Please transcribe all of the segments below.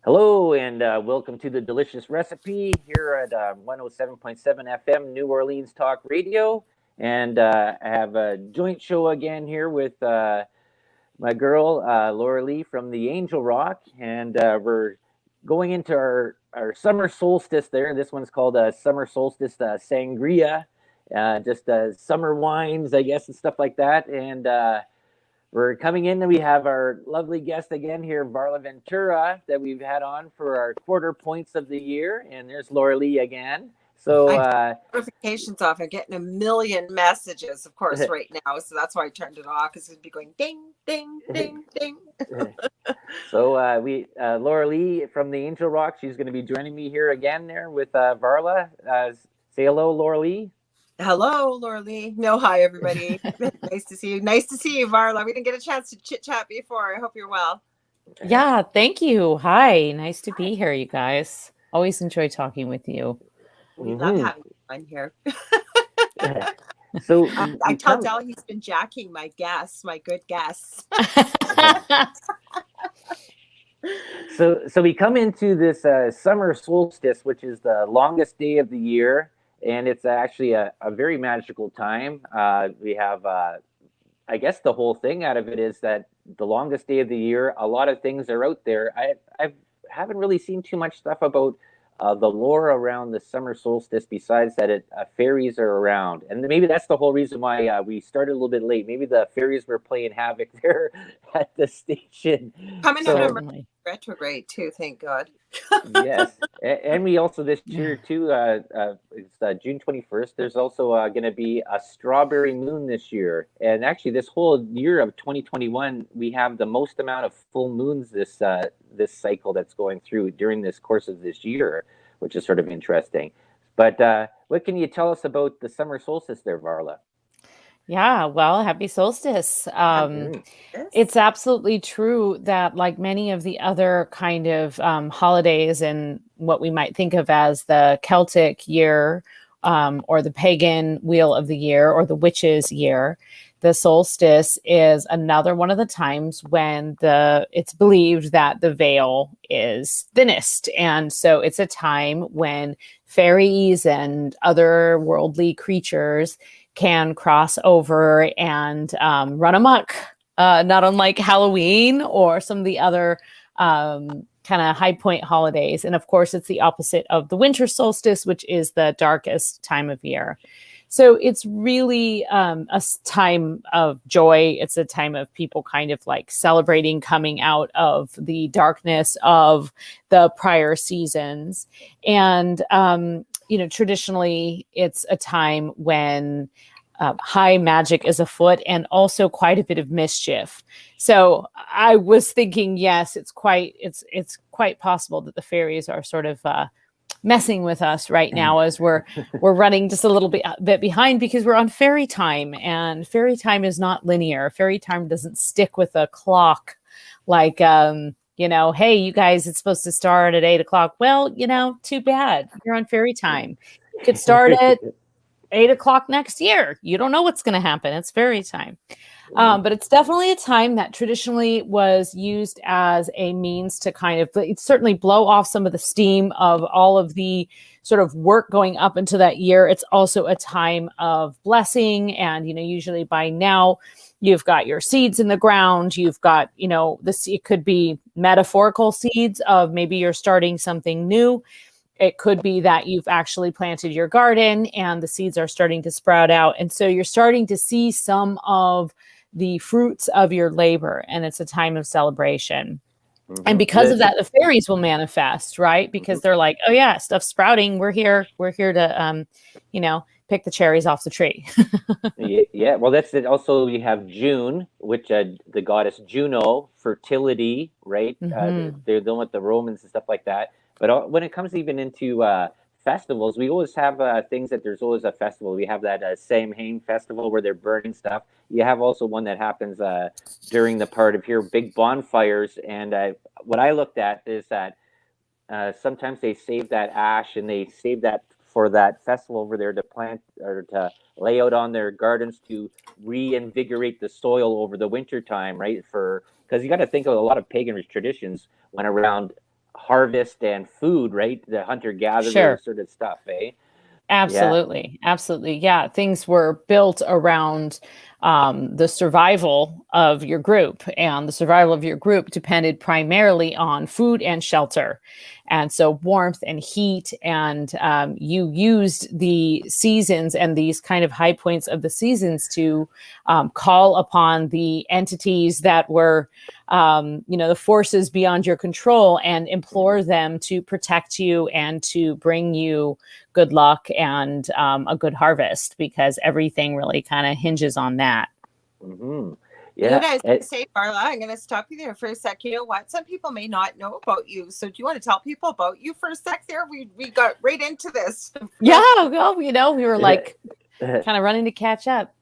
Hello, and welcome to the Delicious Recipe here at 107.7 FM New Orleans Talk Radio. And I have a joint show again here with my girl, Laura Lee from the Angel Rock. And we're going into our summer solstice there. This one's called Summer Solstice Sangria, just summer wines, I guess, and stuff like that. And we're coming in and we have our lovely guest again here, Varla Ventura, that we've had on for our quarter points of the year. And there's Laura Lee again. So, I turned notifications off. I'm getting a million messages, of course, right now. So that's why I turned it off, because it'd be going ding, ding, ding, ding. So Laura Lee from the Angel Rock, she's going to be joining me here again there with Varla. Say hello, Laura Lee. Hello, Laura Lee. No, hi, everybody. Nice to see you. Nice to see you, Varla. We didn't get a chance to chit chat before. I hope you're well. Yeah, thank you. Hi, nice to be here, you guys. Always enjoy talking with you. We love having fun here. So I tell Dell he's been jacking my guests, my good guests. So we come into this summer solstice, which is the longest day of the year, and it's actually a very magical time. We have, I guess, the whole thing out of it is that the longest day of the year. A lot of things are out there. I haven't really seen too much stuff about the lore around the summer solstice, besides that fairies are around. And maybe that's the whole reason why we started a little bit late. Maybe the fairies were playing havoc there at the station. Coming out of retrograde too, thank God. Yes. And we also this year too, it's June 21st. There's also going to be a strawberry moon this year. And actually this whole year of 2021, we have the most amount of full moons this cycle that's going through during this course of this year, which is sort of interesting. But what can you tell us about the summer solstice there, Varla? Yeah, well, happy solstice. It's absolutely true that, like many of the other kind of holidays and what we might think of as the Celtic year or the pagan wheel of the year or the witches year, the solstice is another one of the times when it's believed that the veil is thinnest. And so it's a time when fairies and other worldly creatures can cross over and run amok, not unlike Halloween or some of the other kind of high point holidays. And of course, it's the opposite of the winter solstice, which is the darkest time of year. So it's really a time of joy. It's a time of people kind of like celebrating coming out of the darkness of the prior seasons. And, traditionally, it's a time when high magic is afoot and also quite a bit of mischief. So I was thinking, yes, it's quite possible that the fairies are sort of messing with us right now as we're running just a little bit behind, because we're on fairy time, and fairy time is not linear. Fairy time doesn't stick with a clock like hey, you guys, it's supposed to start at 8:00. Well, too bad. You're on fairy time. You could start at 8:00 next year. You don't know what's going to happen. It's fairy time. But it's definitely a time that traditionally was used as a means to kind of certainly blow off some of the steam of all of the sort of work going up into that year. It's also a time of blessing. And, usually by now you've got your seeds in the ground. You've got, it could be metaphorical seeds of maybe you're starting something new. It could be that you've actually planted your garden and the seeds are starting to sprout out. And so you're starting to see some of the fruits of your labor, and it's a time of celebration. Mm-hmm. And because of that, the fairies will manifest, right? Because they're like, oh yeah, stuff's sprouting. We're here to, pick the cherries off the tree. Yeah. Well, that's it. Also, you have June, which the goddess Juno, fertility, right? Mm-hmm. They're dealing with the Romans and stuff like that. But when it comes even into festivals, we always have things that there's always a festival. We have that Samhain festival where they're burning stuff. You have also one that happens during the part of here, big bonfires. And what I looked at is that sometimes they save that ash and they save that for that festival over there to plant or to lay out on their gardens to reinvigorate the soil over the winter time, right? Because you got to think of a lot of pagan traditions went around harvest and food, right? The hunter-gatherer Sure. sort of stuff, eh? Yeah. Absolutely. Absolutely. Yeah. Things were built around the survival of your group, and the survival of your group depended primarily on food and shelter. And so, warmth and heat, and you used the seasons and these kind of high points of the seasons to call upon the entities that were, the forces beyond your control, and implore them to protect you and to bring you good luck and a good harvest, because everything really kind of hinges on that. Mm-hmm. You know Yeah. what I was going to say, Marla? I'm going to stop you there for a sec. You know what? Some people may not know about you. So do you want to tell people about you for a sec there? We got right into this. Yeah, well, we were like kind of running to catch up.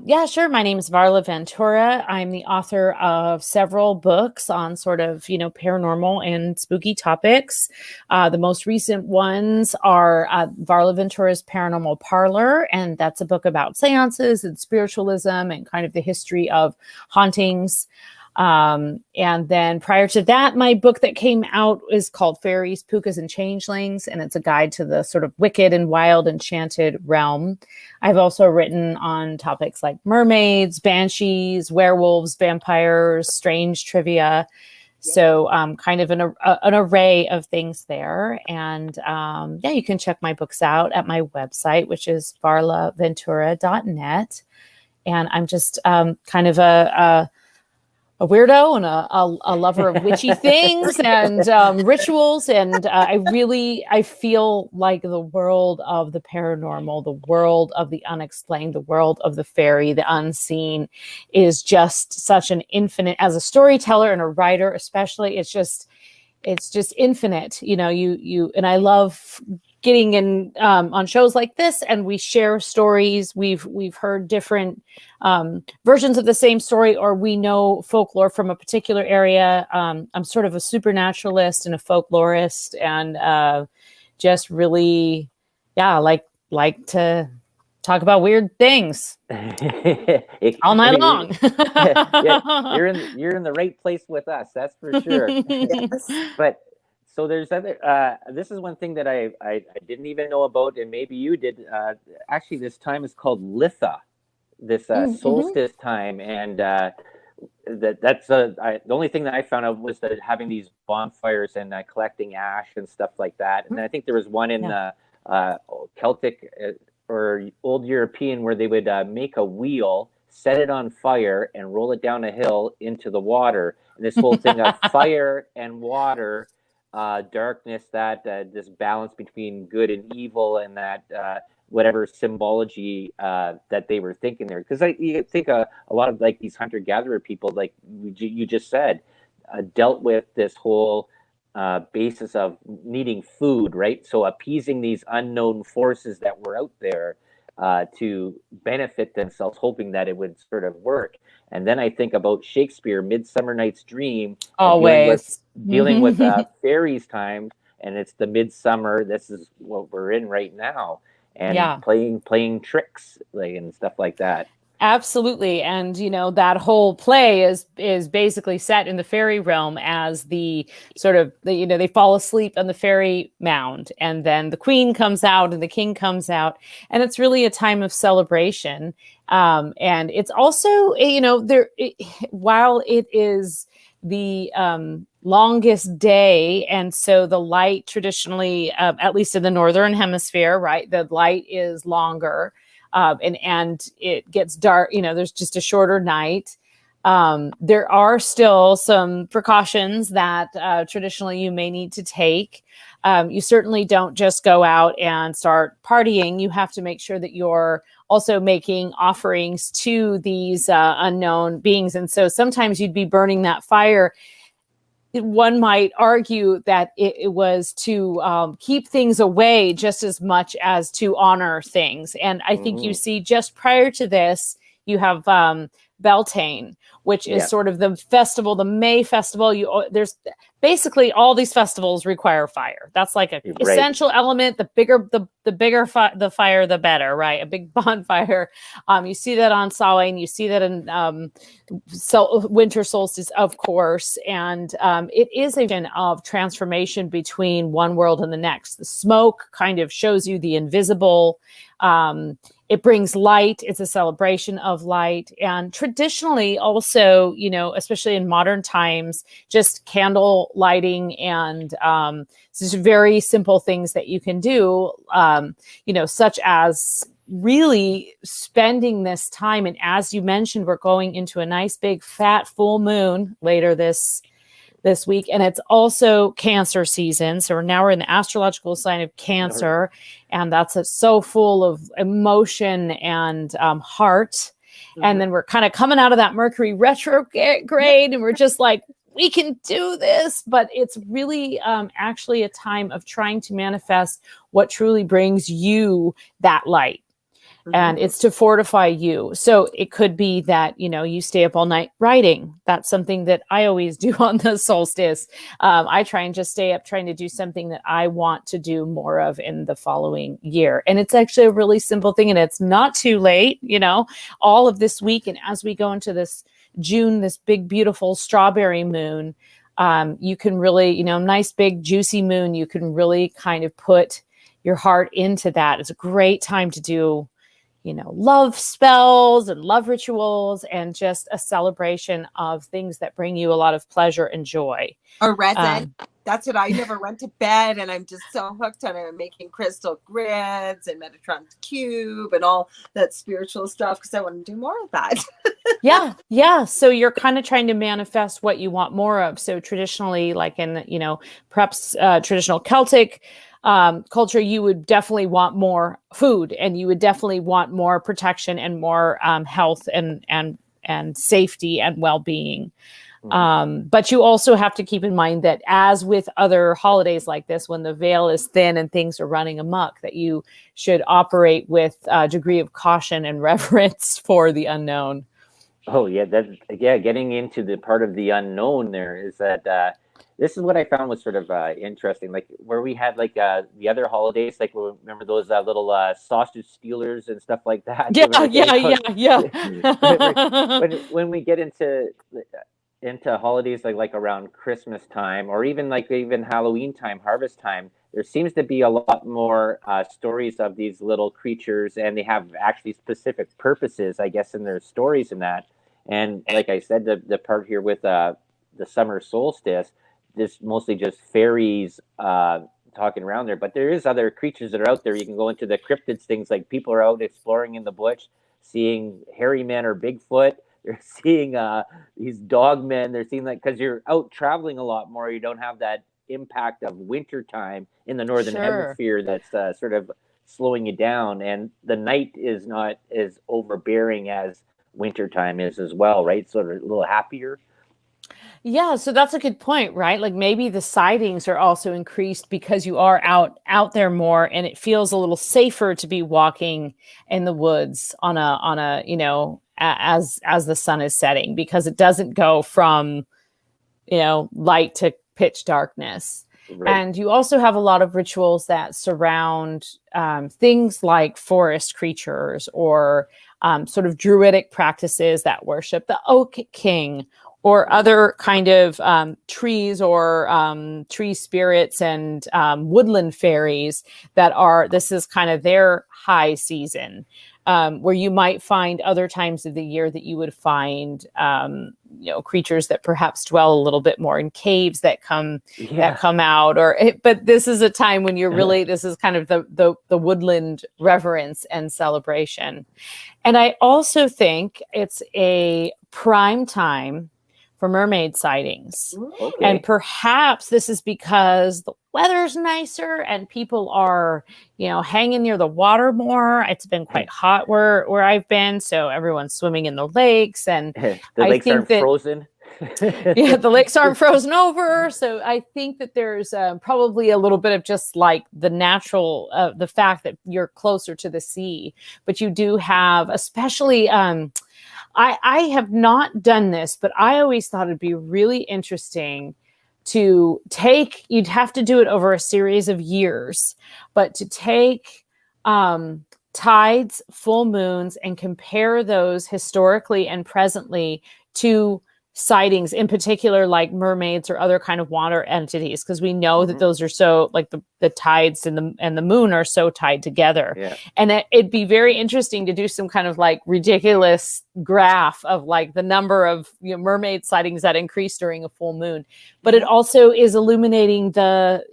Yeah, sure. My name is Varla Ventura. I'm the author of several books on sort of, paranormal and spooky topics. The most recent ones are Varla Ventura's Paranormal Parlor, and that's a book about seances and spiritualism and kind of the history of hauntings. And then prior to that, my book that came out is called Fairies, Pukas, and Changelings, and it's a guide to the sort of wicked and wild enchanted realm. I've also written on topics like mermaids, banshees, werewolves, vampires, strange trivia. So kind of an array of things there. And you can check my books out at my website, which is varlaventura.net. And I'm just kind of a weirdo and a lover of witchy things and rituals. And I feel like the world of the paranormal, the world of the unexplained, the world of the fairy, the unseen is just such an infinite, as a storyteller and a writer, especially, it's just infinite, you, and I love getting in on shows like this, and we share stories. We've heard different versions of the same story, or we know folklore from a particular area. I'm sort of a supernaturalist and a folklorist, and just really, like to talk about weird things all night long. Yeah, you're in the right place with us, that's for sure. Yes. But so there's other. This is one thing that I didn't even know about, and maybe you did. Actually, this time is called Litha, this solstice time, and that's the only thing that I found out was that having these bonfires and collecting ash and stuff like that. And I think there was one in Celtic or Old European where they would make a wheel, set it on fire, and roll it down a hill into the water. And this whole thing of fire and water. Darkness, that this balance between good and evil, and that whatever symbology that they were thinking there. Because you think a lot of like these hunter-gatherer people, like you just said, dealt with this whole basis of needing food, right? So appeasing these unknown forces that were out there to benefit themselves, hoping that it would sort of work. And then I think about Shakespeare, Midsummer Night's Dream, always dealing with fairies time, and it's the midsummer. This is what we're in right now, and playing tricks and stuff like that. Absolutely. And that whole play is basically set in the fairy realm, as the sort of they fall asleep on the fairy mound, and then the queen comes out and the king comes out, and it's really a time of celebration. And it's also while it is the longest day, and so the light traditionally, at least in the northern hemisphere, right, the light is longer. And it gets dark, there's just a shorter night. There are still some precautions that traditionally you may need to take. You certainly don't just go out and start partying. You have to make sure that you're also making offerings to these unknown beings. And so sometimes you'd be burning that fire. One might argue that it was to keep things away just as much as to honor things. And I think you see just prior to this, you have Beltane, which is Yeah. sort of the festival, the May festival. There's basically all these festivals require fire. That's like a Right. essential element. The bigger the fire, the better, right? A big bonfire. You see that on Samhain. You see that in winter solstice, of course, and it is a vision of transformation between one world and the next. The smoke kind of shows you the invisible. It brings light. It's a celebration of light. And traditionally also, especially in modern times, just candle lighting and just very simple things that you can do, such as really spending this time. And as you mentioned, we're going into a nice big fat full moon later this week, and it's also Cancer season. So we're in the astrological sign of Cancer, and that's so full of emotion and heart. Mm-hmm. And then we're kind of coming out of that Mercury retrograde, and we're just like, we can do this. But it's really actually a time of trying to manifest what truly brings you that light. And it's to fortify you. So it could be that, you stay up all night writing. That's something that I always do on the solstice. I try and just stay up trying to do something that I want to do more of in the following year. And it's actually a really simple thing, and it's not too late, all of this week. And as we go into this June, this big, beautiful strawberry moon, you can really, nice, big, juicy moon, you can really kind of put your heart into that. It's a great time to do love spells and love rituals, and just a celebration of things that bring you a lot of pleasure and joy. Or resin. That's what I never went to bed, and I'm just so hooked on it. I'm making crystal grids and Metatron cube and all that spiritual stuff because I want to do more of that. Yeah. So you're kind of trying to manifest what you want more of. So traditionally, like in, perhaps traditional Celtic culture, you would definitely want more food, and you would definitely want more protection and more health and safety and well-being. But you also have to keep in mind that, as with other holidays like this, when the veil is thin and things are running amok, that you should operate with a degree of caution and reverence for the unknown. Oh yeah, getting into the part of the unknown there is that this is what I found was sort of interesting, like where we had like the other holidays, like remember those little sausage stealers and stuff like that. Yeah. when we get into holidays like around Christmas time, or even Halloween time, harvest time, there seems to be a lot more stories of these little creatures, and they have actually specific purposes, I guess, in their stories and that. And like I said, the part here with the summer solstice, this mostly just fairies talking around there, but there is other creatures that are out there. You can go into the cryptids, things like people are out exploring in the bush, seeing hairy men or Bigfoot. They're seeing these dog men. They're seeing because you're out traveling a lot more. You don't have that impact of winter time in the northern hemisphere that's sort of slowing you down, and the night is not as overbearing as winter time is as well, right? Sort of a little happier. Yeah, so that's a good point, right? Like maybe the sightings are also increased because you are out there more, and it feels a little safer to be walking in the woods on a as the sun is setting, because it doesn't go from light to pitch darkness. Right. And you also have a lot of rituals that surround things like forest creatures, or sort of druidic practices that worship the Oak King, or other kind of trees, or tree spirits and woodland fairies this is kind of their high season, where you might find other times of the year that you would find creatures that perhaps dwell a little bit more in caves that come out, but this is a time when you're really, this is kind of the woodland reverence and celebration. And I also think it's a prime time for mermaid sightings. Okay. And perhaps this is because the weather's nicer and people are, hanging near the water more. It's been quite hot where I've been, so everyone's swimming in the lakes, and the lakes aren't frozen. Yeah, the lakes aren't frozen over. So I think that there's probably a little bit of just like the natural, the fact that you're closer to the sea, but you do have, especially I have not done this, but I always thought it'd be really interesting to take, you'd have to do it over a series of years, but to take tides, full moons, and compare those historically and presently to sightings, in particular like mermaids or other kind of water entities, because we know that those are so, like the tides and the moon are so tied together. Yeah. And it'd be very interesting to do some kind of like ridiculous graph of like the number of mermaid sightings that increase during a full moon. But it also is illuminating the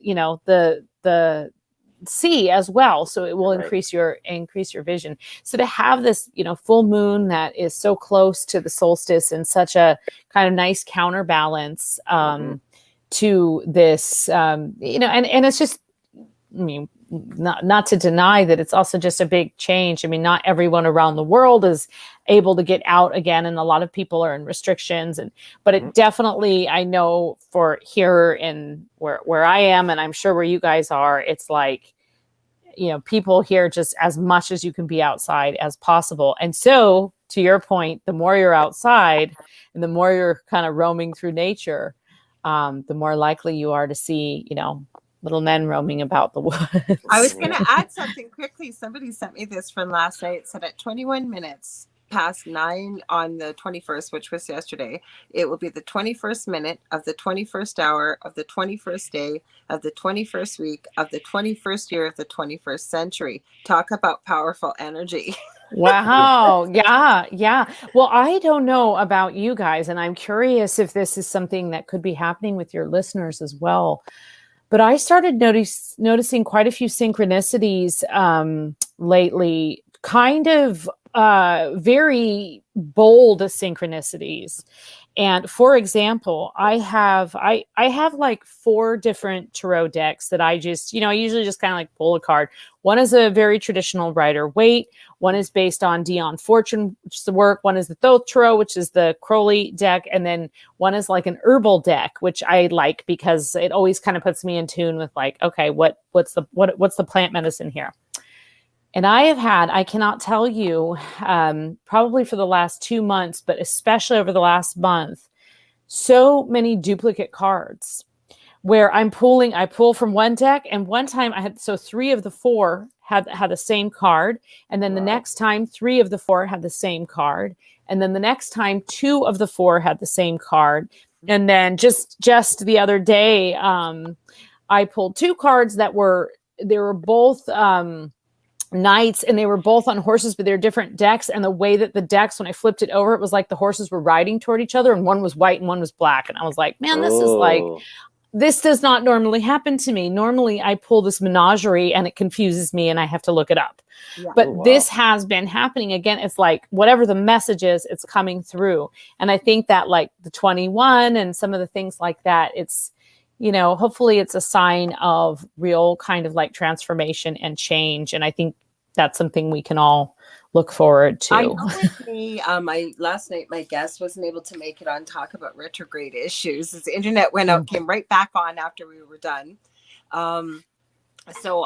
sea as well, so it will increase your vision. So to have this full moon that is so close to the solstice and such a kind of nice counterbalance to this and it's just, I mean, not to deny that it's also just a big change. I mean, not everyone around the world is able to get out again, and a lot of people are in restrictions. But it definitely, I know for here in where I am, and I'm sure where you guys are, it's like, people here just as much as you can be outside as possible. And so, to your point, the more you're outside and the more you're kind of roaming through nature, the more likely you are to see, little men roaming about the woods. I was going to add something quickly. Somebody sent me this from last night. It said at 21 minutes past 9 on the 21st, which was yesterday, it will be the 21st minute of the 21st hour of the 21st day of the 21st week of the 21st year of the 21st century. Talk about powerful energy. Wow. Yeah. Well, I don't know about you guys, and I'm curious if this is something that could be happening with your listeners as well. But I started noticing quite a few synchronicities lately, kind of very bold synchronicities. And for example, I have like 4 different tarot decks that I just, I usually just kind of like pull a card. One is a very traditional Rider-Waite. One is based on Dion Fortune, which is the work. One is the Thoth Tarot, which is the Crowley deck. And then one is like an herbal deck, which I like because it always kind of puts me in tune with like, okay, what's the plant medicine here? And I cannot tell you, probably for the last 2 months, but especially over the last month, so many duplicate cards where I pull from one deck, and one time I had, so 3 of the 4 had the same card. And then the next time 3 of the 4 had the same card. And then the next time 2 of the 4 had the same card. And then just the other day, I pulled 2 cards they were both, knights, and they were both on horses, but they're different decks. And the way that the decks, when I flipped it over, it was like the horses were riding toward each other, and one was white and one was black. And I was like, man, this does not normally happen to me. Normally I pull this menagerie and it confuses me and I have to look it up. Yeah. But this has been happening again. It's like whatever the message is, it's coming through. And I think that like the 21 and some of the things like that, it's, hopefully it's a sign of real kind of like transformation and change. And I think that's something we can all look forward to. I know with me, last night my guest wasn't able to make it on talk about retrograde issues. The internet went out, came right back on after we were done. So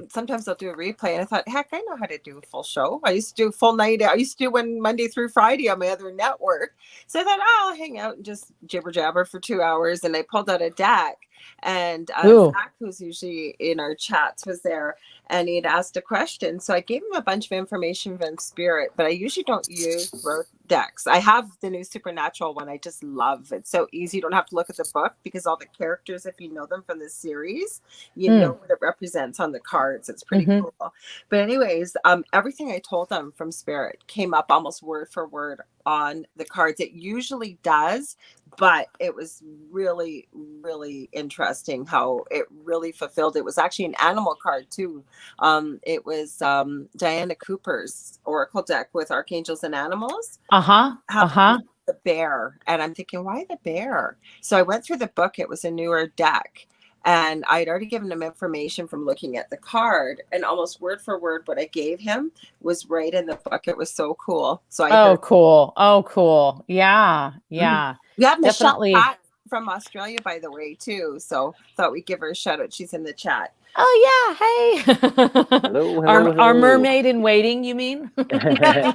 sometimes I'll do a replay, and I thought, heck, I know how to do a full show. I used to do full night. I used to do one Monday through Friday on my other network. So I thought, I'll hang out and just jibber jabber for 2 hours. And I pulled out a deck, and Zach, who's usually in our chats, was there, and he'd asked a question. So I gave him a bunch of information from Spirit, but I usually don't use road decks. I have the new Supernatural one. I just love it. So easy. You don't have to look at the book, because all the characters, if you know them from the series, you know what it represents on the cards. It's pretty cool. But anyways, everything I told them from Spirit came up almost word for word on the cards. It usually does, but it was really, really interesting how it really fulfilled. It was actually an animal card too. It was Diana Cooper's Oracle deck with Archangels and Animals. The bear. And I'm thinking, why the bear? So I went through the book. It was a newer deck. And I'd already given him information from looking at the card, and almost word for word what I gave him was right in the book. It was so cool. So cool. Yeah. We have Michelle Definitely. Pratt from Australia, by the way, too. So thought we'd give her a shout out. She's in the chat. Oh yeah, hey. Hello, hello, Our hello. mermaid in waiting, you mean? Yeah.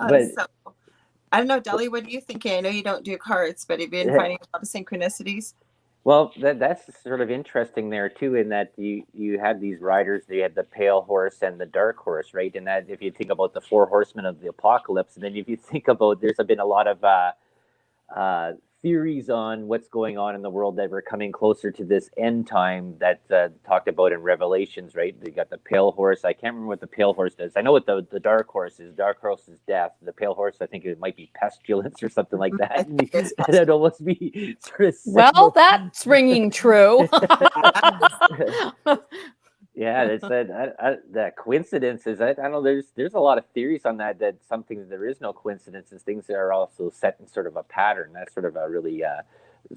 But- So I don't know, Deli, what are you thinking? I know you don't do cards, but have you been Yeah. finding a lot of synchronicities? Well, that's sort of interesting there too, in that you had these riders. They had the pale horse and the dark horse, right? And that if you think about the four horsemen of the apocalypse, and then if you think about, there's been a lot of theories on what's going on in the world, that we're coming closer to this end time that talked about in Revelations, right? They got the pale horse. I can't remember what the pale horse does. I know what the dark horse is. Dark horse is death. The pale horse, I think it might be pestilence or something like that. That'd almost be sort of Well, that's ringing true. Yeah, it's that coincidences. I don't know. There's a lot of theories on that. That some things there is no coincidences. Things that are also set in sort of a pattern. That's sort of a really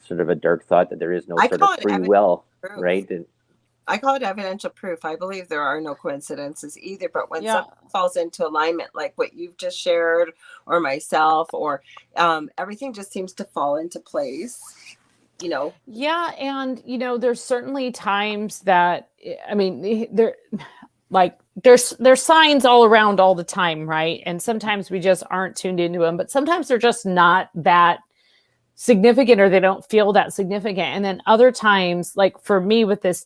sort of a dark thought, that there is no sort of free will, right? And I call it evidential proof. I believe there are no coincidences either. But when Yeah. something falls into alignment, like what you've just shared, or myself, or everything just seems to fall into place. You know. Yeah, and there's certainly times that, I mean, there's signs all around all the time, right? And sometimes we just aren't tuned into them, but sometimes they're just not that significant, or they don't feel that significant. And then other times, like for me with this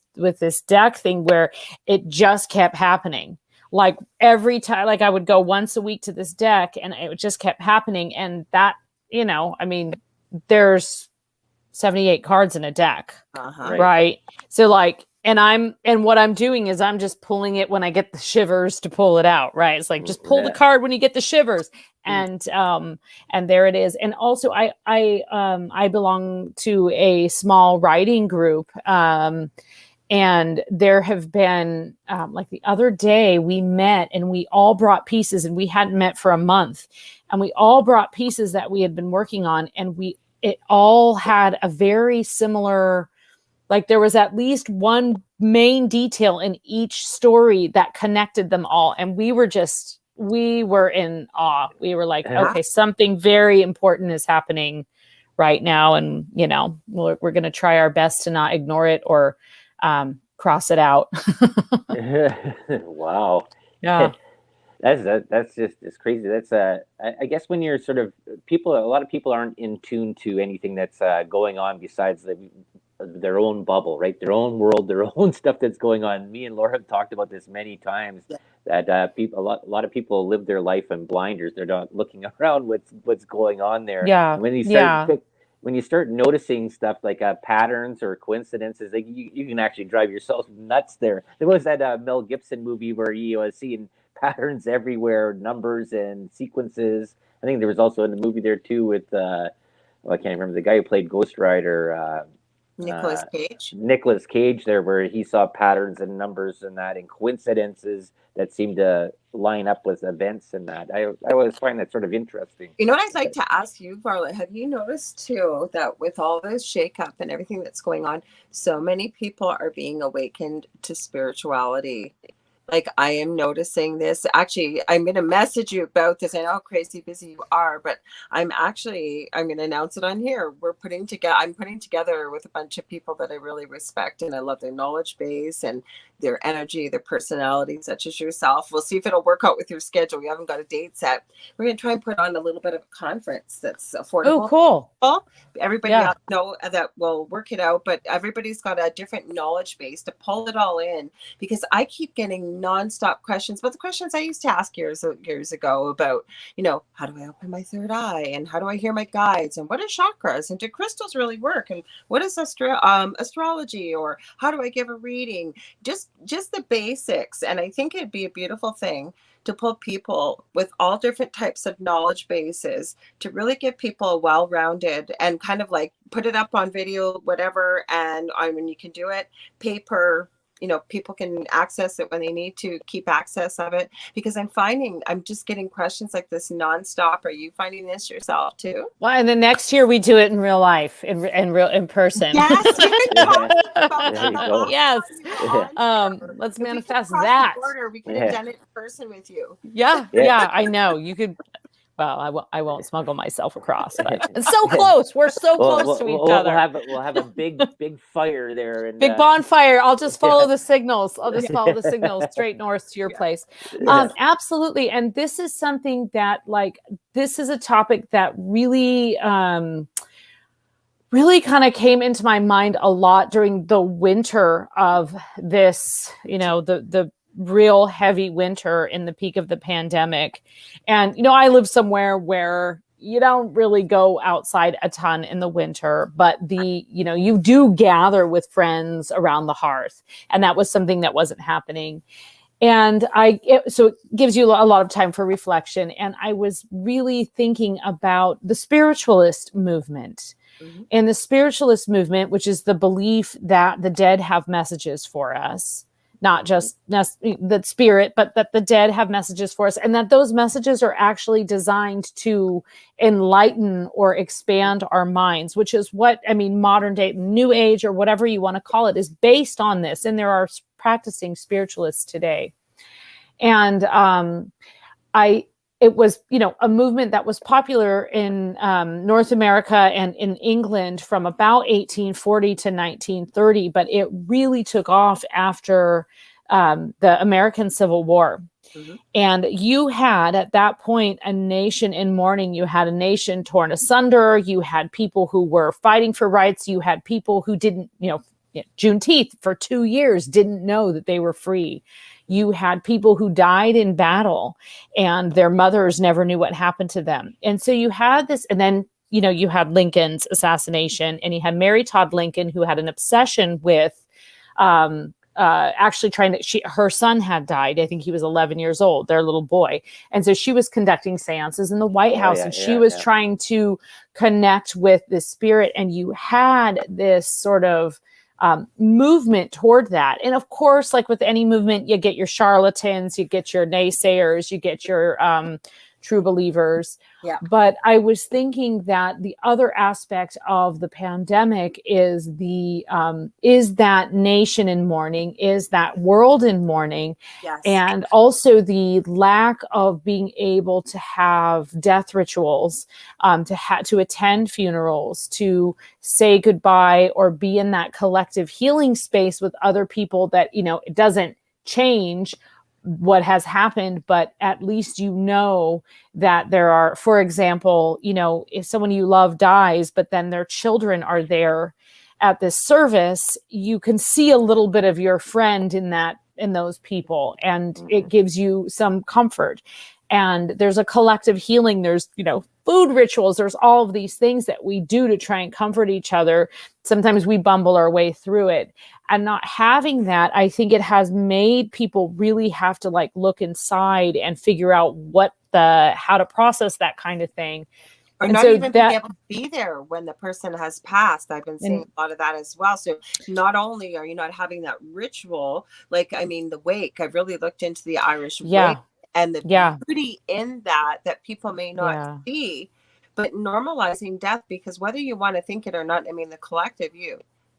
deck thing, where it just kept happening. Like every time, like I would go once a week to this deck, and it just kept happening. And that, I mean, there's 78 cards in a deck, right? So like, and what I'm doing is I'm just pulling it when I get the shivers to pull it out, right? It's like, just pull the card when you get the shivers, and there it is. And also I belong to a small writing group, and there have been like the other day we met, and we all brought pieces, and we hadn't met for a month, and we all brought pieces that we had been working on, and it all had a very similar, like there was at least one main detail in each story that connected them all. And we were in awe. We were like, okay, something very important is happening right now. And, we're going to try our best to not ignore it or cross it out. Wow. Yeah. That's just, it's crazy. That's I guess when you're sort of a lot of people aren't in tune to anything that's going on besides their own bubble, right? Their own world, their own stuff that's going on. Me and Laura have talked about this many times, that a lot of people live their life in blinders. They're not looking around what's going on there. Yeah. And when you start noticing stuff like patterns or coincidences, like you can actually drive yourself nuts there. There was that Mel Gibson movie where he was seeing patterns everywhere, numbers and sequences. I think there was also in the movie there too with I can't remember the guy who played Ghost Rider, Nicolas Cage there, where he saw patterns and numbers and that, and coincidences that seemed to line up with events and that. I always find that sort of interesting. You know what I'd like to ask you, Varla, have you noticed too that with all this shakeup and everything that's going on, so many people are being awakened to spirituality? Like, I am noticing this. Actually, I'm going to message you about this. I know how crazy busy you are, but I'm going to announce it on here. I'm putting together with a bunch of people that I really respect, and I love their knowledge base and their energy, their personality, such as yourself. We'll see if it'll work out with your schedule. We haven't got a date set. We're going to try and put on a little bit of a conference that's affordable. Oh, cool. Everybody else know that we'll work it out, but everybody's got a different knowledge base to pull it all in, because I keep getting nonstop questions, but the questions I used to ask years ago about, how do I open my third eye, and how do I hear my guides, and what are chakras, and do crystals really work, and what is astrology, or how do I give a reading? Just the basics. And I think it'd be a beautiful thing to pull people with all different types of knowledge bases to really give people a well-rounded, and kind of like put it up on video, whatever. And when you can do it, paper, people can access it when they need to keep access of it, because I'm just getting questions like this nonstop. Are you finding this yourself too? Well, and then next year we do it in real life, in person. Yes, you can talk about There you go. Yes. Let's manifest that. We could have done it in person with you. Yeah, I know. You could Well, I won't smuggle myself across, but it's so close. We're so close to each other. We'll have a big fire there, and big bonfire. I'll just follow the signals. I'll just follow the signals straight north to your place. Absolutely. And this is something that, like, this is a topic that really, really kind of came into my mind a lot during the winter of this, the real heavy winter in the peak of the pandemic. And, I live somewhere where you don't really go outside a ton in the winter, but you do gather with friends around the hearth. And that was something that wasn't happening. And so it gives you a lot of time for reflection. And I was really thinking about the spiritualist movement. Mm-hmm. And the spiritualist movement, which is the belief that the dead have messages for us, not just the spirit, but that the dead have messages for us, and that those messages are actually designed to enlighten or expand our minds, which is what, modern day New Age, or whatever you want to call it, is based on this. And there are practicing spiritualists today. And it was, a movement that was popular in North America and in England from about 1840 to 1930, but it really took off after the American Civil War. Mm-hmm. And you had, at that point, a nation in mourning. You had a nation torn asunder. You had people who were fighting for rights. You had people who didn't, Juneteenth for 2 years didn't know that they were free. You had people who died in battle and their mothers never knew what happened to them. And so you had this, and then, you had Lincoln's assassination, and you had Mary Todd Lincoln, who had an obsession with actually her son had died. I think he was 11 years old, their little boy. And so she was conducting seances in the White House, and she was trying to connect with the spirit. And you had this sort of movement toward that. And of course, like with any movement, you get your charlatans, you get your naysayers, you get your true believers. Yeah. But I was thinking that the other aspect of the pandemic is that nation in mourning, is that world in mourning. Yes. And also the lack of being able to have death rituals, to attend funerals, to say goodbye, or be in that collective healing space with other people that, it doesn't change what has happened, but at least that there are, for example, if someone you love dies, but then their children are there at this service, you can see a little bit of your friend in those people, and it gives you some comfort. And there's a collective healing. There's, food rituals. There's all of these things that we do to try and comfort each other. Sometimes we bumble our way through it. And not having that, I think it has made people really have to look inside and figure out how to process that kind of thing. Or and not so even being able to be there when the person has passed. I've been seeing a lot of that as well. So not only are you not having that ritual, the wake, I've really looked into the Irish wake and the beauty in that people may not see, but normalizing death, because whether you want to think it or not, the collective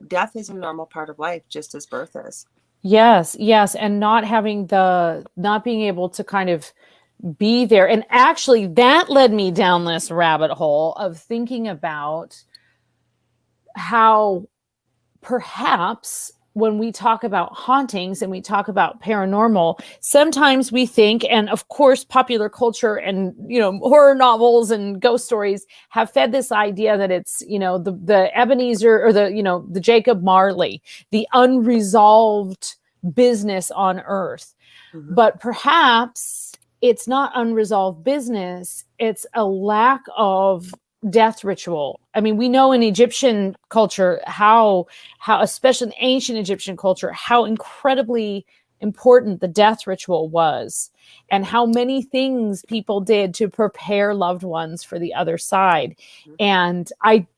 death is a normal part of life, just as birth is. Yes. And not being able to kind of be there. And actually that led me down this rabbit hole of thinking about how perhaps when we talk about hauntings and we talk about paranormal, sometimes we think, and of course, popular culture and, horror novels and ghost stories have fed this idea that it's, the Ebenezer or the Jacob Marley, the unresolved business on earth. Mm-hmm. But perhaps it's not unresolved business. It's a lack of death ritual. We know in Egyptian culture how especially in ancient Egyptian culture, how incredibly important the death ritual was, and how many things people did to prepare loved ones for the other side. Mm-hmm. And I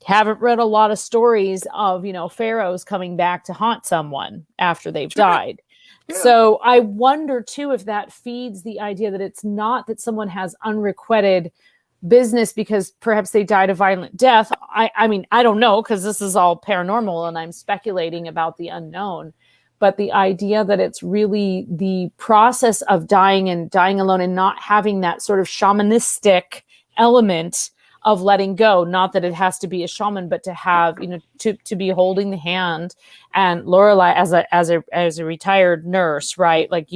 haven't read a lot of stories of, pharaohs coming back to haunt someone after they've died. Yeah. So I wonder too if that feeds the idea that it's not that someone has unrequited business because perhaps they died a violent death. I don't know, because this is all paranormal and I'm speculating about the unknown. but the idea that it's really the process of dying and dying alone and not having that sort of shamanistic element of letting go, not that it has to be a shaman, but to have, to be holding the hand. And Lorelei, as a retired nurse, right? Like,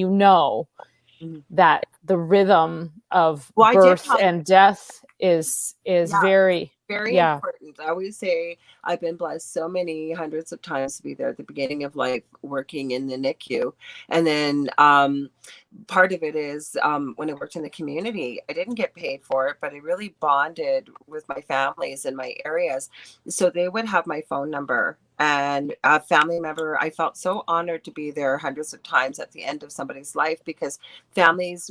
that the rhythm of birth and death is very important. I always say I've been blessed so many hundreds of times to be there at the beginning of life, working in the NICU. And then part of it is when I worked in the community, I didn't get paid for it, but I really bonded with my families in my areas. So they would have my phone number, and a family member, I felt so honored to be there hundreds of times at the end of somebody's life, because families,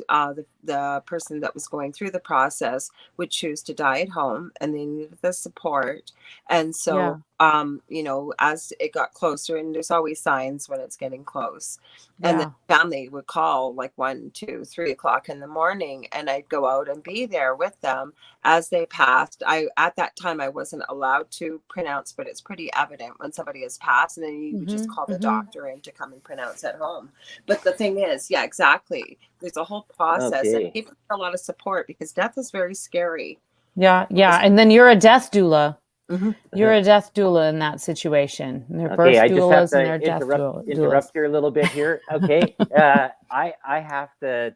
the person that was going through the process would choose to die at home, and they needed the support. And so, as it got closer, and there's always signs when it's getting close, and the family would call like 1, 2, 3 o'clock in the morning, and I'd go out and be there with them as they passed. At that time, I wasn't allowed to pronounce, but it's pretty evident when somebody has passed, and then you would just call the doctor in to come and pronounce at home. But the thing is, exactly. There's a whole process, and people need a lot of support, because death is very scary. Yeah. And then you're a death doula. You're a death doula in that situation. And they're birth doulas and they're death doulas. Interrupt here a little bit here. Okay. I have to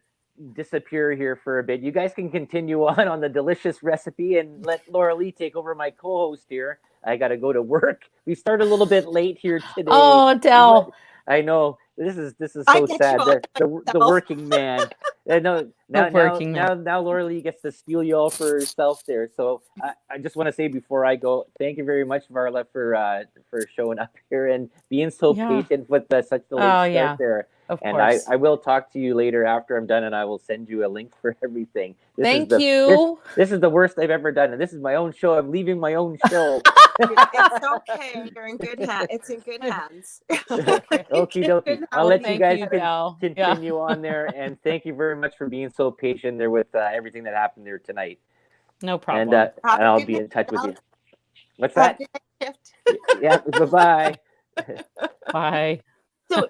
disappear here for a bit. You guys can continue on the delicious recipe, and let Laura Lee take over my co-host here. I got to go to work. We started a little bit late here today. Oh, Del. I know. This is so sad. The working man. Now Laura Lee gets to steal you all for herself there. So I just want to say before I go, thank you very much, Marla, for showing up here and being so patient with such a late start there. Of and course. I will talk to you later after I'm done, and I will send you a link for everything. Thank you. This is the worst I've ever done, and this is my own show. I'm leaving my own show. It's okay. You're in good hands. It's in good hands. Okie dokie. I'll let you guys continue on there, and thank you very much for being so patient there with everything that happened there tonight. No problem. And I'll be in touch with you. What's that? Yeah. Bye-bye. Bye. So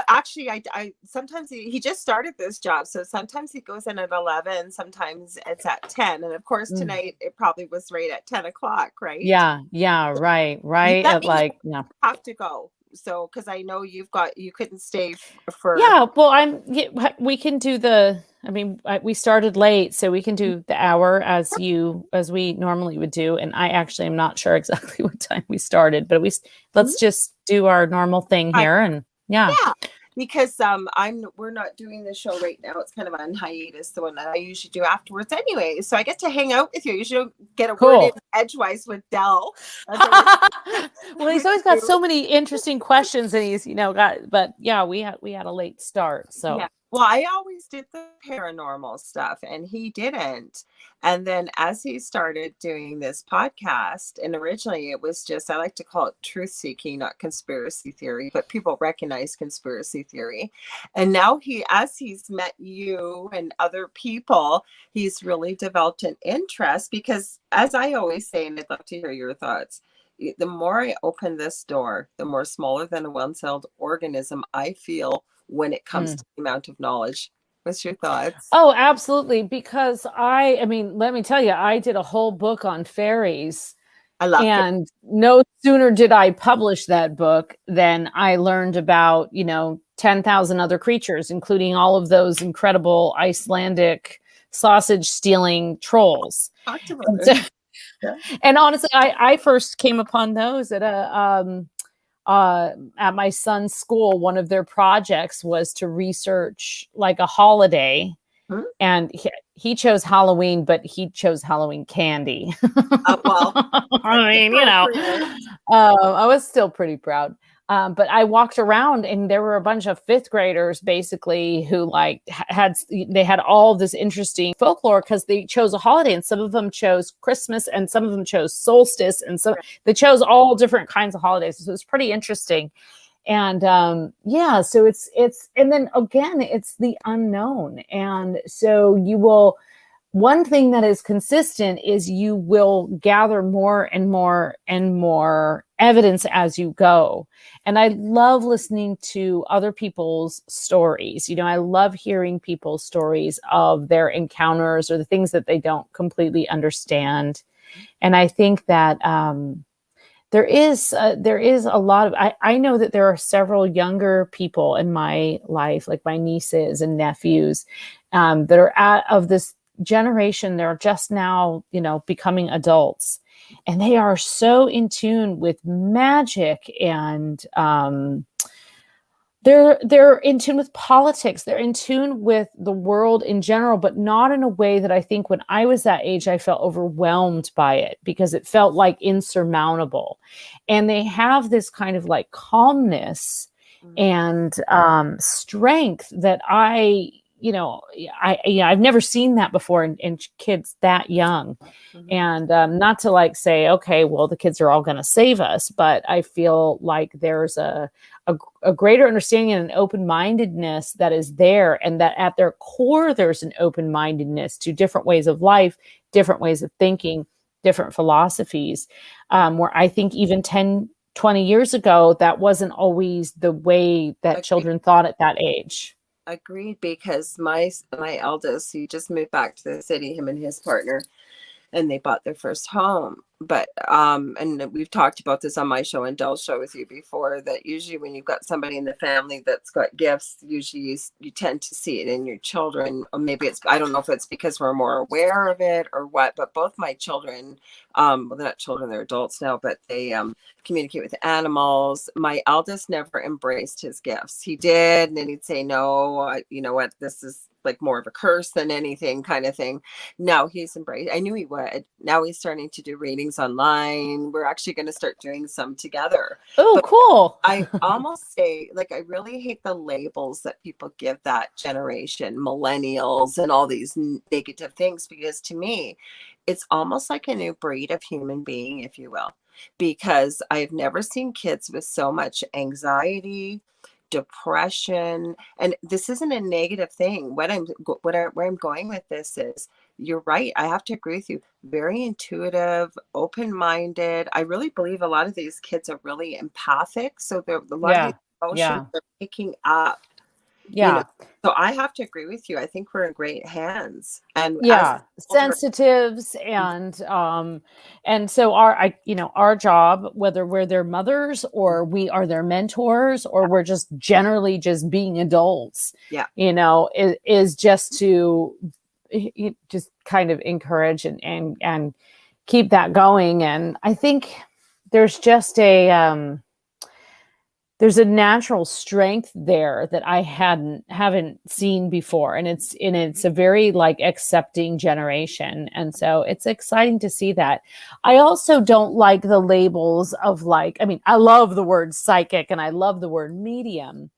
actually, I sometimes he just started this job, so sometimes he goes in at 11, sometimes it's at 10, and of course tonight it probably was right at 10 o'clock, right? Yeah, right. Have to go. So, because I know you couldn't stay for. Yeah, well, we can do we started late, so we can do the hour as we normally would do. And I actually am not sure exactly what time we started, but let's just do our normal thing here. And yeah, because we're not doing the show right now. It's kind of on hiatus, the one that I usually do afterwards anyway. So I get to hang out with you. You should get a word in edgewise with Del. Well, he's always got so many interesting questions, and he's but yeah, we had a late start. So well, I always did the paranormal stuff, and he didn't. And then as he started doing this podcast, and originally it was just, I like to call it truth seeking, not conspiracy theory, but people recognize conspiracy theory. And now as he's met you and other people, he's really developed an interest, because as I always say, and I'd love to hear your thoughts, the more I open this door, the more smaller than a one-celled organism I feel when it comes to the amount of knowledge. What's your thoughts? Oh, absolutely. Because I mean, let me tell you, I did a whole book on fairies. I love it. And no sooner did I publish that book than I learned about, 10,000 other creatures, including all of those incredible Icelandic sausage stealing trolls. And honestly, I first came upon those at at my son's school. One of their projects was to research like a holiday, and he chose Halloween, but he chose Halloween candy. Well, I mean, I was still pretty proud. But I walked around, and there were a bunch of fifth graders basically who had all this interesting folklore, because they chose a holiday, and some of them chose Christmas, and some of them chose solstice, and so they chose all different kinds of holidays. So it was pretty interesting. And so it's and then again, it's the unknown. And so one thing that is consistent is you will gather more and more and more evidence as you go. And I love listening to other people's stories. You know, I love hearing people's stories of their encounters or the things that they don't completely understand. And I think that there is a lot of, I know that there are several younger people in my life, like my nieces and nephews, that are of this generation. They're just now, you know, becoming adults, and they are so in tune with magic, and they're in tune with politics. They're in tune with the world in general, but not in a way that I think when I was that age, I felt overwhelmed by it, because it felt like insurmountable. And they have this kind of like calmness and strength that I've never seen that before in kids that young. And not to like say, okay, well, the kids are all going to save us, but I feel like there's a greater understanding and an open-mindedness that is there, and that at their core, there's an open-mindedness to different ways of life, different ways of thinking, different philosophies, where I think even 10, 20 years ago, that wasn't always the way that children thought at that age. Agreed, because my eldest, he just moved back to the city, him and his partner, and they bought their first home. But and we've talked about this on my show and Dell's show with you before, that usually when you've got somebody in the family that's got gifts, usually you tend to see it in your children. Or maybe it's, I don't know if it's because we're more aware of it or what, but both my children, well, they're not children, they're adults now, but they communicate with animals. My eldest never embraced his gifts. He did, and then he'd say, no, you know what, this is like more of a curse than anything, kind of thing. Now he's embraced. I knew he would. Now he's starting to do readings online. We're actually going to start doing some together. Oh, cool. I almost say, like, I really hate the labels that people give that generation, millennials, and all these negative things, because to me, it's almost like a new breed of human being, if you will, because I've never seen kids with so much anxiety, depression, and this isn't a negative thing. Where I'm going with this is, you're right, I have to agree with you, very intuitive, open-minded. I really believe a lot of these kids are really empathic, so they're a lot of these emotions they're picking up. You know, so I have to agree with you. I think we're in great hands. And sensitives, and so our job, whether we're their mothers or we are their mentors or we're just generally just being adults, you know, is just to just kind of encourage and keep that going. And I think there's just there's a natural strength there that I haven't seen before. And it's a very like accepting generation. And so it's exciting to see that. I also don't like the labels of like, I mean, I love the word psychic and I love the word medium,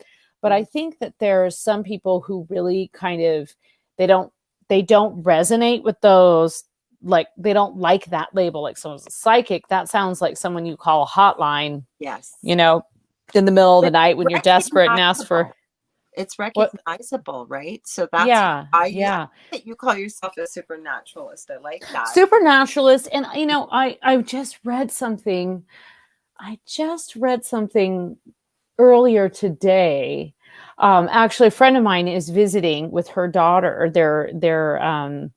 but I think that there's some people who really kind of, they don't resonate with those. Like they don't like that label. Like someone's a psychic. That sounds like someone you call a hotline. Yes. You know, in the middle of the night when you're desperate and ask for. It's recognizable, right? So that's that you call yourself a supernaturalist. I like that. Supernaturalist. And you know, I just read something. Earlier today. Actually, a friend of mine is visiting with her daughter. They're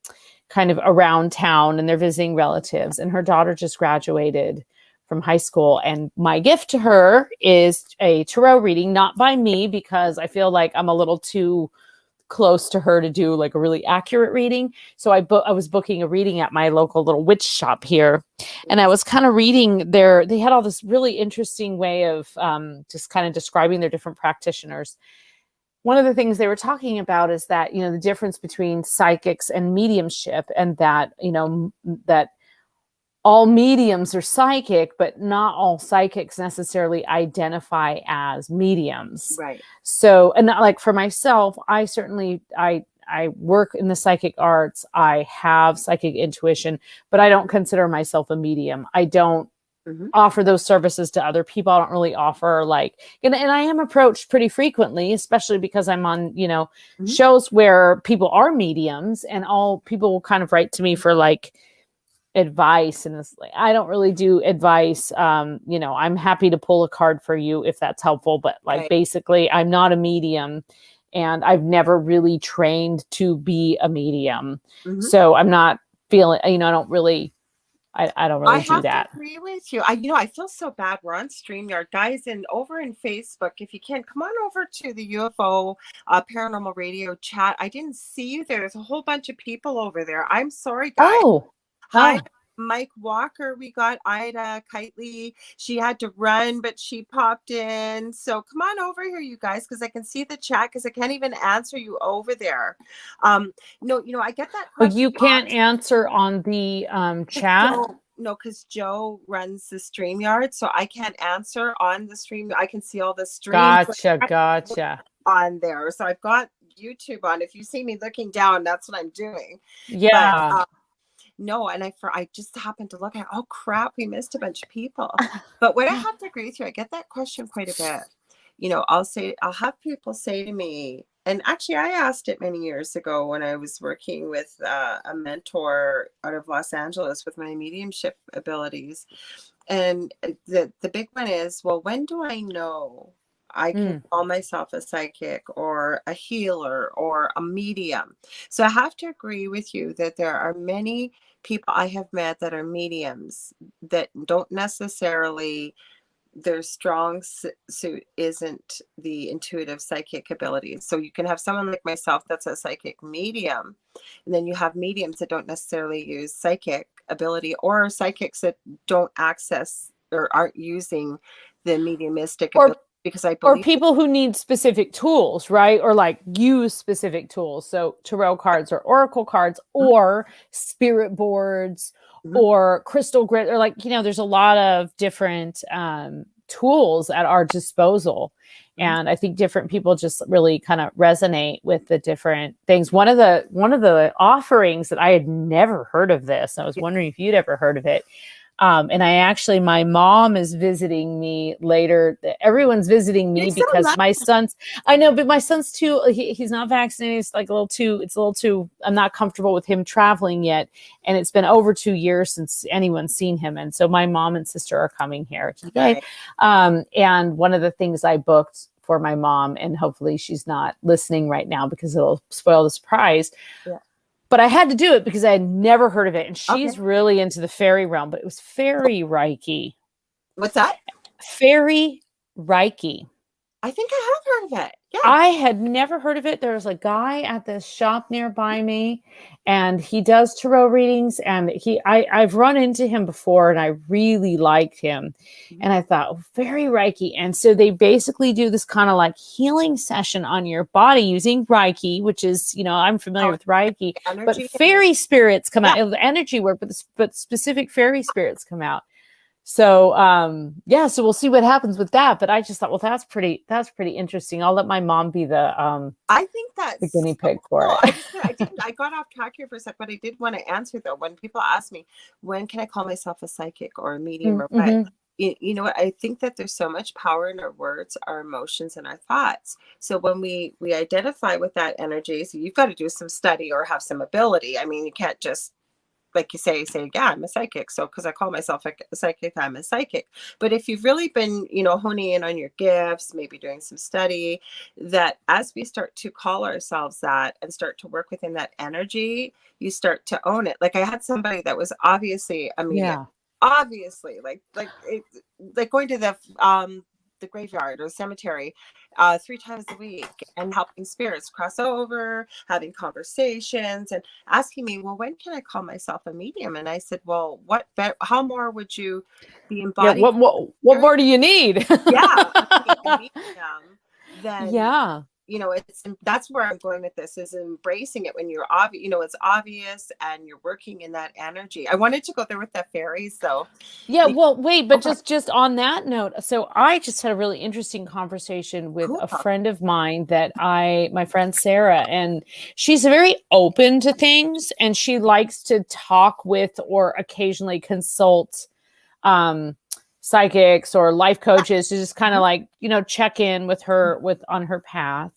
kind of around town and they're visiting relatives, and her daughter just graduated from high school. And my gift to her is a tarot reading, not by me, because I feel like I'm a little too close to her to do like a really accurate reading. So I was booking a reading at my local little witch shop here. And I was kind of reading they had all this really interesting way of just kind of describing their different practitioners. One of the things they were talking about is that, you know, the difference between psychics and mediumship, and that, you know, that all mediums are psychic, but not all psychics necessarily identify as mediums. Right. So, and like for myself, I work in the psychic arts. I have psychic intuition, but I don't consider myself a medium. I don't offer those services to other people. I don't really offer and I am approached pretty frequently, especially because I'm on, shows where people are mediums, and all people will kind of write to me for advice. And I don't really do advice. I'm happy to pull a card for you if that's helpful, but basically I'm not a medium, and I've never really trained to be a medium. So I'm not feeling, I don't really do that. I have to agree with you. I feel so bad. We're on StreamYard, guys, and over in Facebook. If you can, come on over to the UFO Paranormal Radio chat. I didn't see you there. There's a whole bunch of people over there. I'm sorry, guys. Hi, Mike Walker. We got Ida Kitely. She had to run, but she popped in. So come on over here, you guys, because I can see the chat, because I can't even answer you over there. No, I get that question. You can't answer on the chat? No, because Joe runs the StreamYard, so I can't answer on the stream. I can see all the streams. Gotcha. On there. So I've got YouTube on. If you see me looking down, that's what I'm doing. Yeah. But, no, and I just happened to look at, oh crap, we missed a bunch of people. But what I have to agree with you, I get that question quite a bit. I'll have people say to me, and actually I asked it many years ago when I was working with a mentor out of Los Angeles with my mediumship abilities. And the big one is, well, when do I know I can call myself a psychic or a healer or a medium? So I have to agree with you that there are many people I have met that are mediums that don't necessarily, their strong suit isn't the intuitive psychic abilities. So you can have someone like myself that's a psychic medium, and then you have mediums that don't necessarily use psychic ability, or psychics that don't access or aren't using the mediumistic ability. Because I believe, or people who need specific tools, right? Or use specific tools. So tarot cards or oracle cards or spirit boards or crystal grid, or there's a lot of different tools at our disposal. And I think different people just really kind of resonate with the different things. One of the offerings that I had never heard of this, I was wondering if you'd ever heard of it. And my mom is visiting me later. Everyone's visiting me because my son's, I know, but my son's too, he's not vaccinated. It's a little too, I'm not comfortable with him traveling yet. And it's been over 2 years since anyone's seen him. And so my mom and sister are coming here today. And one of the things I booked for my mom, and hopefully she's not listening right now because it'll spoil the surprise. Yeah. But I had to do it because I had never heard of it. And she's really into the fairy realm, but it was fairy Reiki. What's that? Fairy Reiki. I think I have heard of it. Yeah. I had never heard of it. There was a guy at this shop nearby me, and he does tarot readings, and I've run into him before, and I really liked him. And I thought, fairy Reiki. And so they basically do this kind of healing session on your body using Reiki, which is, I'm familiar with Reiki, but fairy spirits come out, energy work, but specific fairy spirits come out. So, so we'll see what happens with that. But I just thought, well, that's pretty interesting. I'll let my mom be the, I think that's the guinea pig for it. I got off track here for a sec, but I did want to answer though. When people ask me, when can I call myself a psychic or a medium or what? You know what? I think that there's so much power in our words, our emotions, and our thoughts. So when we identify with that energy, so you've got to do some study or have some ability. I mean, you can't just, like you say, yeah, I'm a psychic. So because I call myself a psychic, I'm a psychic. But if you've really been, honing in on your gifts, maybe doing some study, that as we start to call ourselves that and start to work within that energy, you start to own it. Like I had somebody that was obviously a medium, obviously like going to the graveyard or cemetery 3 times a week and helping spirits cross over, having conversations and asking me, well, when can I call myself a medium? And I said, well, how more would you be embodied? What more do you need? That's where I'm going with this, is embracing it when you're obvious, it's obvious and you're working in that energy. I wanted to go there with the fairies though. Yeah. Well, wait, but just on that note. So I just had a really interesting conversation with a friend of mine my friend Sarah, and she's very open to things, and she likes to talk with or occasionally consult, psychics or life coaches to just kind of like, check in with her on her path.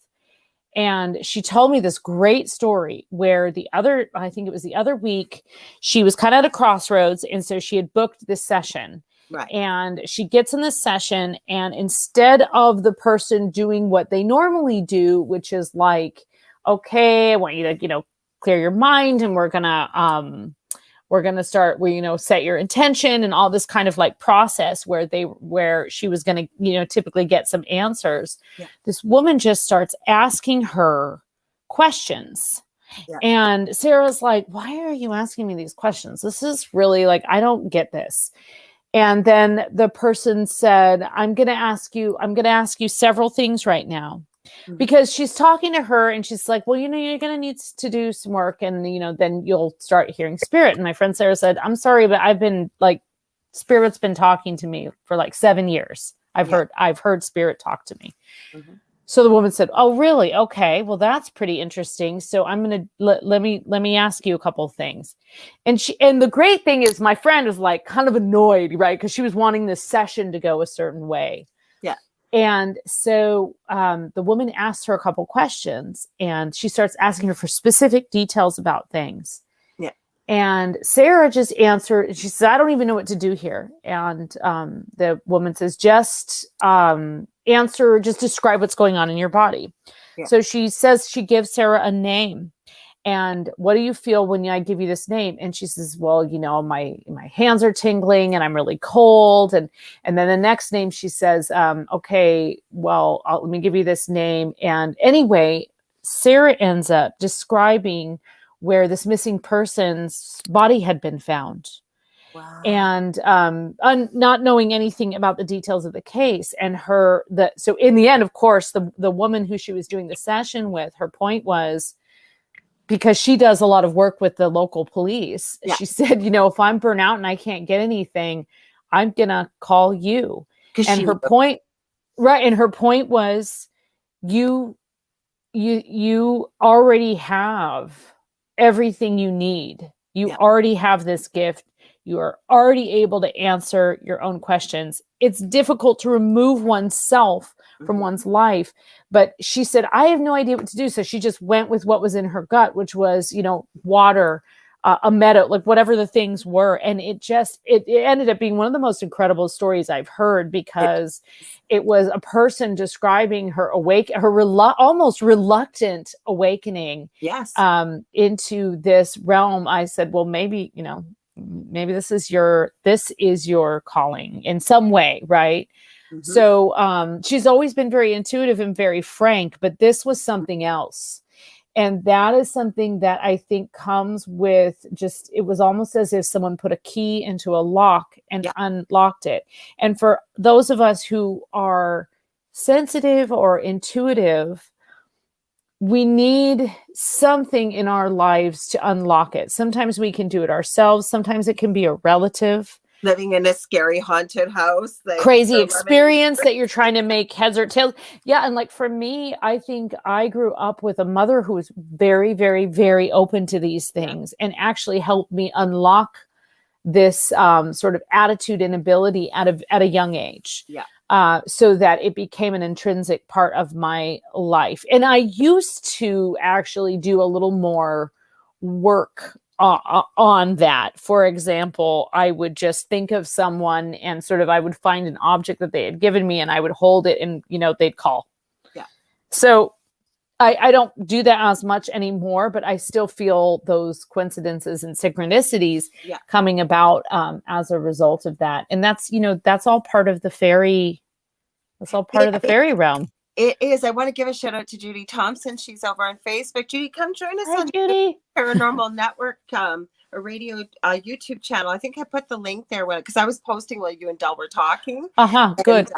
And she told me this great story where I think it was the other week, she was kind of at a crossroads. And so she had booked this session. Right. And she gets in this session, and instead of the person doing what they normally do, which is like, okay, I want you to, clear your mind, and we're gonna start set your intention and all this kind of like process where she was gonna typically get some answers. Yeah. This woman just starts asking her questions. Yeah. And Sarah's like, why are you asking me these questions? This is really like, I don't get this. And then the person said, I'm gonna ask you several things right now. Because she's talking to her and she's like, well, you're going to need to do some work, and, then you'll start hearing spirit. And my friend Sarah said, I'm sorry, but I've been like, spirit's been talking to me for like 7 years. I've heard spirit talk to me. Mm-hmm. So the woman said, oh, really? Okay. Well, that's pretty interesting. So I'm going to let me ask you a couple of things. And the great thing is my friend was like kind of annoyed, right? Because she was wanting this session to go a certain way. Yeah. And so the woman asked her a couple questions, and she starts asking her for specific details about things. Yeah. And Sarah just answered. She says, I don't even know what to do here. And the woman says, just describe what's going on in your body. Yeah. So she says, she gives Sarah a name. And what do you feel when I give you this name? And she says, well, my hands are tingling and I'm really cold. And then the next name she says, okay, well, let me give you this name. And anyway, Sarah ends up describing where this missing person's body had been found. Wow. And not knowing anything about the details of the case. And so in the end, of course, the woman who she was doing the session with, her point was, because she does a lot of work with the local police. Yeah. She said, if I'm burnt out and I can't get anything, I'm going to call you. And her point was, you already have everything you need. You already have this gift. You are already able to answer your own questions. It's difficult to remove oneself from one's life. But she said, I have no idea what to do. So she just went with what was in her gut, which was, water, a meadow, like whatever the things were. And it ended up being one of the most incredible stories I've heard, because it was a person describing her almost reluctant awakening into this realm. I said, well, maybe this is your calling in some way. Right. Mm-hmm. So she's always been very intuitive and very frank, but this was something else. And that is something that I think comes with it was almost as if someone put a key into a lock and unlocked it. And for those of us who are sensitive or intuitive, we need something in our lives to unlock it. Sometimes we can do it ourselves. Sometimes it can be a relative. Living in a scary haunted house. Crazy experience that you're trying to make heads or tails. Yeah. And like for me, I think I grew up with a mother who was very, very, very open to these things and actually helped me unlock this sort of attitude and ability at a young age. Yeah. So that it became an intrinsic part of my life. And I used to actually do a little more work on that. For example, I would just think of someone and I would find an object that they had given me and I would hold it and, they'd call. Yeah. So I don't do that as much anymore, but I still feel those coincidences and synchronicities coming about as a result of that. And that's all part of the fairy. That's all part of the fairy realm. It is. I want to give a shout out to Judy Thompson. She's over on Facebook. Judy, come join us on Judy. Paranormal Network, a radio YouTube channel. I think I put the link there because I was posting while you and Del were talking. Good.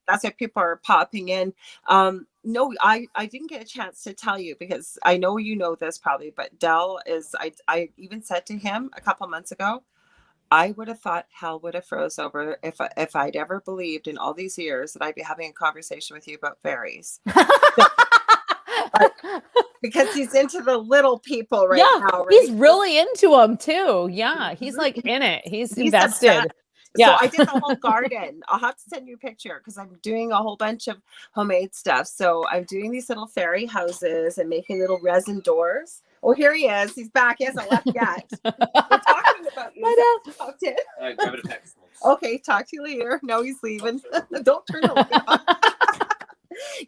That's why people are popping in. No, I didn't get a chance to tell you because I know you know this probably, but Del is. I even said to him a couple months ago, I would have thought hell would have froze over if I'd ever believed in all these years that I'd be having a conversation with you about fairies. Because he's into the little people now. Right? He's really into them too. Yeah, he's like in it. He's invested. Yeah. So I did the whole garden. I'll have to send you a picture because I'm doing a whole bunch of homemade stuff. So I'm doing these little fairy houses and making little resin doors. Oh, here he is. He's back. He hasn't left yet. We're talking about you. I know. Talk to- Grab it a text. Okay, talk to you later. No, he's leaving. Don't turn the light on.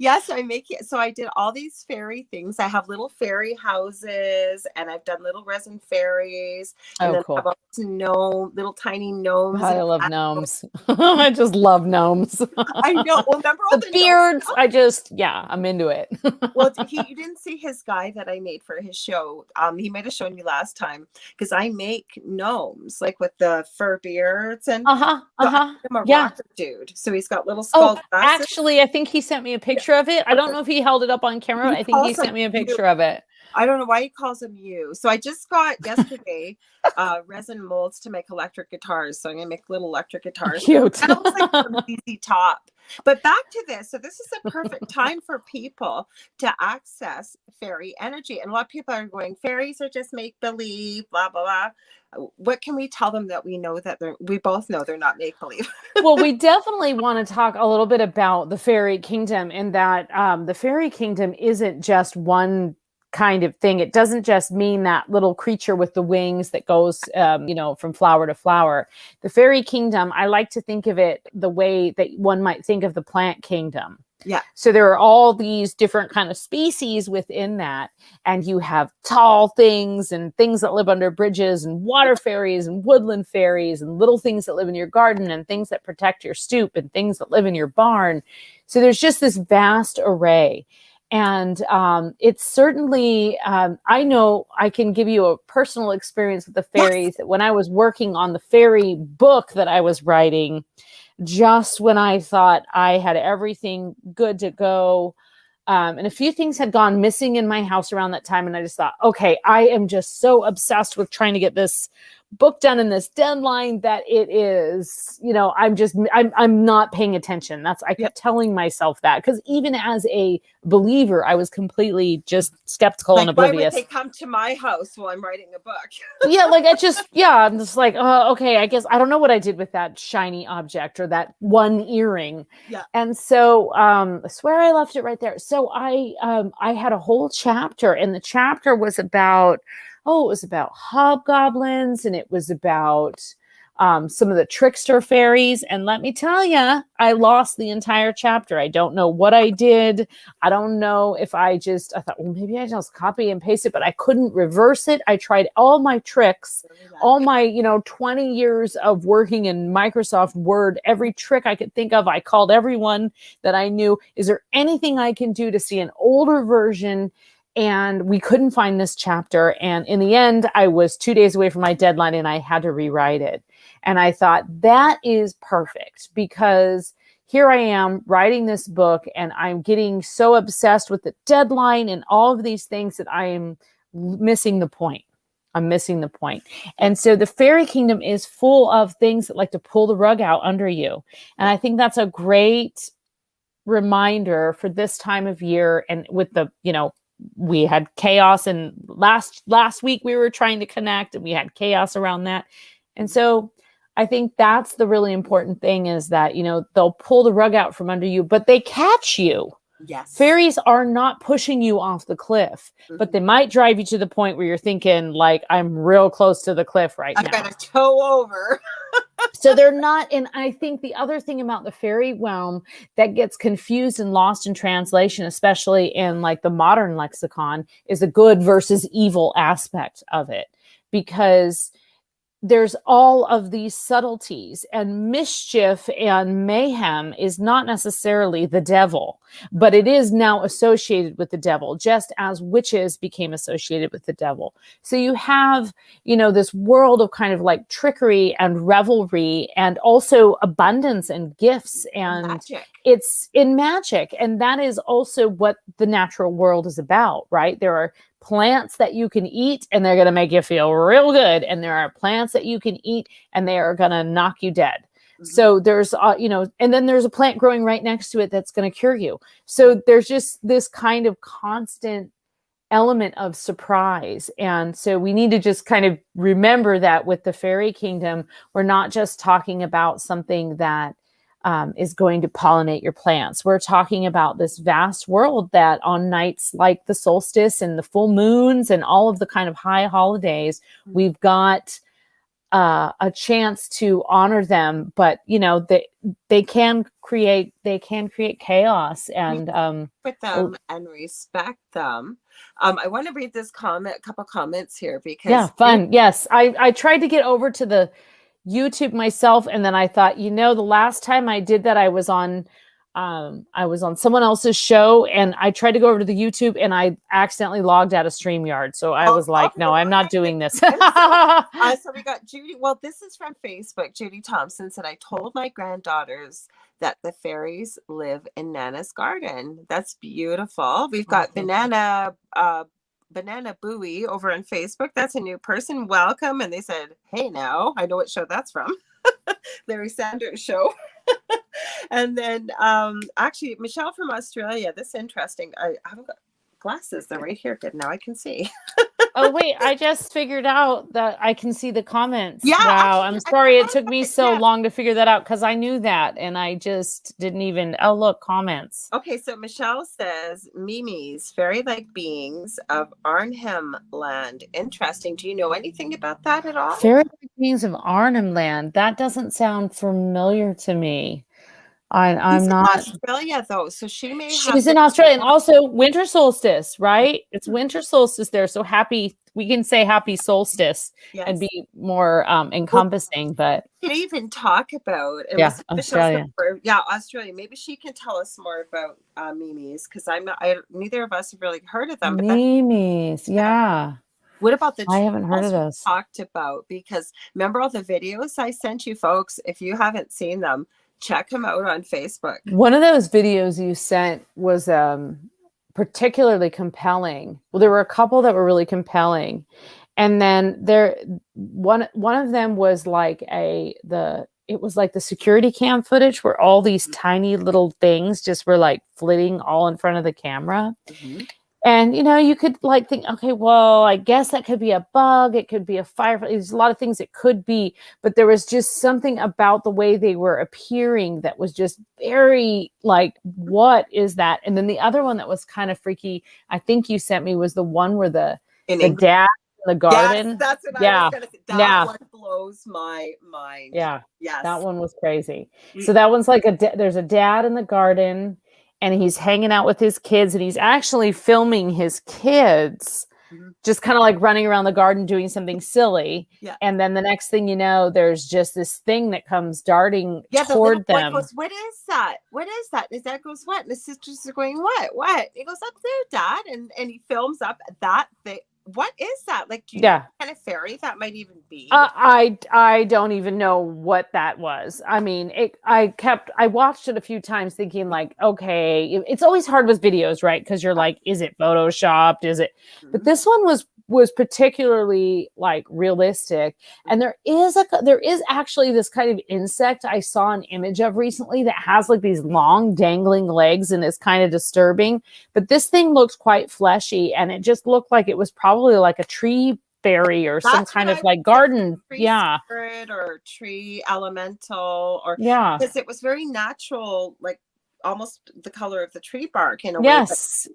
Yes, I make it. So I did all these fairy things. I have little fairy houses, and I've done little resin fairies. And Oh, then cool. I have all these little tiny gnomes. I and love gnomes. I just love gnomes. I know. Well, remember all The the beards, gnomes? I'm into it. Well, you didn't see his guy that I made for his show. He might have shown you last time because I make gnomes like with the fur beards and Uh-huh. so Uh-huh. I'm a Yeah. rocker dude. So he's got little skull Oh, glasses. actually, I think he sent me a picture of it. I don't know if he held it up on camera. I think he calls sent them me a you. picture of it. I don't know why he calls them you. So I just got yesterday resin molds to make electric guitars. So I'm gonna make little electric guitars. Cute. And it looks like some easy top. But back to this. So this is a perfect time for people to access fairy energy. And a lot of people are going, fairies are just make believe, blah blah blah. What can we tell them that we know that we both know they're not make believe? Well, we definitely want to talk a little bit about the fairy kingdom, in that the fairy kingdom isn't just one kind of thing. It doesn't just mean that little creature with the wings that goes, from flower to flower. The fairy kingdom, I like to think of it the way that one might think of the plant kingdom. Yeah. So there are all these different kind of species within that. And you have tall things and things that live under bridges and water fairies and woodland fairies and little things that live in your garden and things that protect your stoop and things that live in your barn. So there's just this vast array. And it's certainly, I know I can give you a personal experience with the fairies. That when I was working on the fairy book that I was writing, just when I thought I had everything good to go, and a few things had gone missing in my house around that time. And I just thought, okay, I am just so obsessed with trying to get this book done in this deadline that it is, I'm not paying attention. I kept telling myself that, because even as a believer, I was completely just skeptical and oblivious. Why would they come to my house while I'm writing a book? I'm just like, okay, I guess I don't know what I did with that shiny object or that one earring. Yeah. And so I swear I left it right there. So I had a whole chapter, and the chapter was about, it was about hobgoblins, and it was about some of the trickster fairies. And let me tell you, I lost the entire chapter. I don't know what I did. I don't know if I thought, well, maybe I just copy and paste it, but I couldn't reverse it. I tried all my tricks, all my, 20 years of working in Microsoft Word, every trick I could think of. I called everyone that I knew. Is there anything I can do to see an older version? And we couldn't find this chapter. And in the end, I was 2 days away from my deadline, and I had to rewrite it. And I thought, that is perfect, because here I am writing this book, and I'm getting so obsessed with the deadline and all of these things that I am missing the point. I'm missing the point. And so the fairy kingdom is full of things that like to pull the rug out under you. And I think that's a great reminder for this time of year. And with the, we had chaos, and last week we were trying to connect, and we had chaos around that. And so I think that's the really important thing, is that, they'll pull the rug out from under you, but they catch you. Yes. Fairies are not pushing you off the cliff, but they might drive you to the point where you're thinking, like, I'm real close to the cliff right now. I've got to toe over. So they're not. And I think the other thing about the fairy realm that gets confused and lost in translation, especially in like the modern lexicon, is the good versus evil aspect of it, because there's all of these subtleties, and mischief and mayhem is not necessarily the devil, but it is now associated with the devil, just as witches became associated with the devil. So you have, this world of kind of like trickery and revelry, and also abundance and gifts, and Magic. It's in magic. And that is also what the natural world is about, right? There are plants that you can eat, and they're going to make you feel real good. And there are plants that you can eat, and they are going to knock you dead. Mm-hmm. So there's, and then there's a plant growing right next to it that's going to cure you. So there's just this kind of constant element of surprise. And so we need to just kind of remember that with the fairy kingdom, we're not just talking about something that is going to pollinate your plants. We're talking about this vast world that on nights like the solstice and the full moons and all of the kind of high holidays, we've got a chance to honor them. But you know, they can create chaos and with them and respect them. I want to read this a couple comments here because yeah, fun. Yes, I tried to get over to the YouTube myself, and then I thought, you know, the last time I did that, I was on someone else's show, and I tried to go over to the YouTube, and I accidentally logged out of StreamYard. So I was like, no, I'm not doing this. So we got Judy. Well, this is from Facebook. Judy Thompson said, I told my granddaughters that the fairies live in Nana's garden. That's beautiful. We've got Banana Bowie over on Facebook. That's a new person. Welcome. And they said, hey, now I know what show that's from. Larry Sanders Show. And then actually Michelle from Australia. This is interesting. I haven't got glasses. They're right here. Good. Now I can see. Oh wait, I just figured out that I can see the comments. Yeah, wow. actually, I'm sorry it took me so long to figure that out, because I knew that and I just didn't even. Oh look, comments. Okay, so Michelle says Mimi's fairy-like beings of Arnhem Land. Interesting. Do you know anything about that at all? Fairy-like beings of Arnhem Land. That doesn't sound familiar to me. I'm not. Australia though, so she may. She's in Australia, and also winter solstice, right? It's winter solstice there, so happy. We can say happy solstice and be more encompassing. But we can even talk about Australia. Australia. Maybe she can tell us more about Mimi's, because neither of us have really heard of them. Mimi's, yeah. What about the? I haven't heard of those. Talked about, because remember all the videos I sent you folks. If you haven't seen them, check them out on Facebook. One of those videos you sent was particularly compelling. Well, there were a couple that were really compelling. And then one of them was like it was like the security cam footage where all these tiny little things just were like flitting all in front of the camera. Mm-hmm. And, you know, you could like think, okay, well, I guess that could be a bug. It could be a firefly. There's a lot of things it could be, but there was just something about the way they were appearing that was just very like, what is that? And then the other one that was kind of freaky, I think you sent me, was the one where the dad in the garden. Yes, that's what I was going to say. That one blows my mind. Yeah. Yes. That one was crazy. Mm-hmm. So that one's like there's a dad in the garden, and he's hanging out with his kids, and he's actually filming his kids, just kind of like running around the garden doing something silly. Yeah. And then the next thing you know, there's just this thing that comes darting toward them. Goes, what is that? What is that? His dad goes, what? And the sisters are going, what? What? He goes, up there, Dad. And he films up that thing. What is that? Like, do you know what kind of fairy that might even be? I don't even know what that was. I mean, I watched it a few times thinking like, okay, it's always hard with videos, right? Because you're like, is it photoshopped? Is it? Mm-hmm. But this one was particularly like realistic. And there is actually this kind of insect I saw an image of recently that has like these long dangling legs and is kind of disturbing. But this thing looks quite fleshy, and it just looked like it was probably like a tree fairy or some kind of like garden. Spirit or tree elemental, or because it was very natural, like almost the color of the tree bark in a way.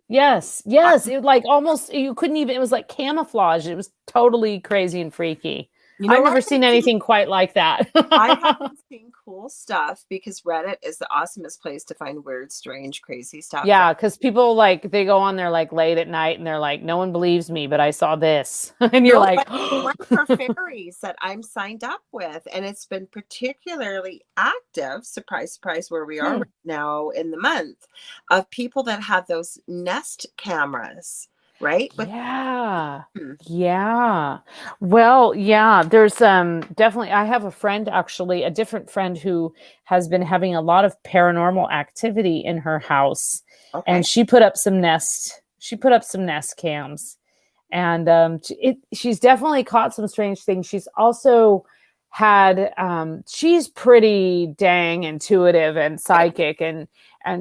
Yes. It like almost, you couldn't even, it was like camouflage. It was totally crazy and freaky. You know, I've never seen anything quite like that. I haven't seen cool stuff, because Reddit is the awesomest place to find weird, strange, crazy stuff. Yeah, because people like, they go on there like late at night and they're like, no one believes me, but I saw this. And you're like, one for fairies that I'm signed up with, and it's been particularly active. Surprise, surprise, where we are right now in the month, of people that have those Nest cameras. Right? Yeah. Well, yeah, there's definitely, I have a friend, actually, a different friend who has been having a lot of paranormal activity in her house. Okay. And she put up some Nest cams. And she's definitely caught some strange things. She's also had she's pretty dang intuitive and psychic, and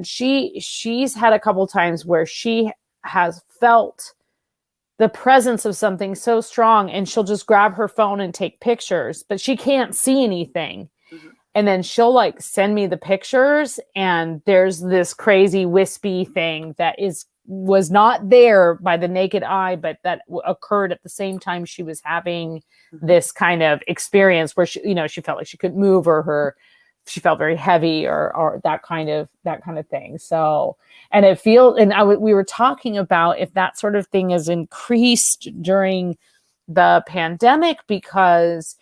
she's had a couple times where she has felt the presence of something so strong, and she'll just grab her phone and take pictures, but she can't see anything. Mhm. And then she'll like send me the pictures, and there's this crazy wispy thing that was not there by the naked eye, but that occurred at the same time she was having this kind of experience where she, you know, she felt like she couldn't move, or she felt very heavy, or that kind of thing. So, and we were talking about if that sort of thing has increased during the pandemic, because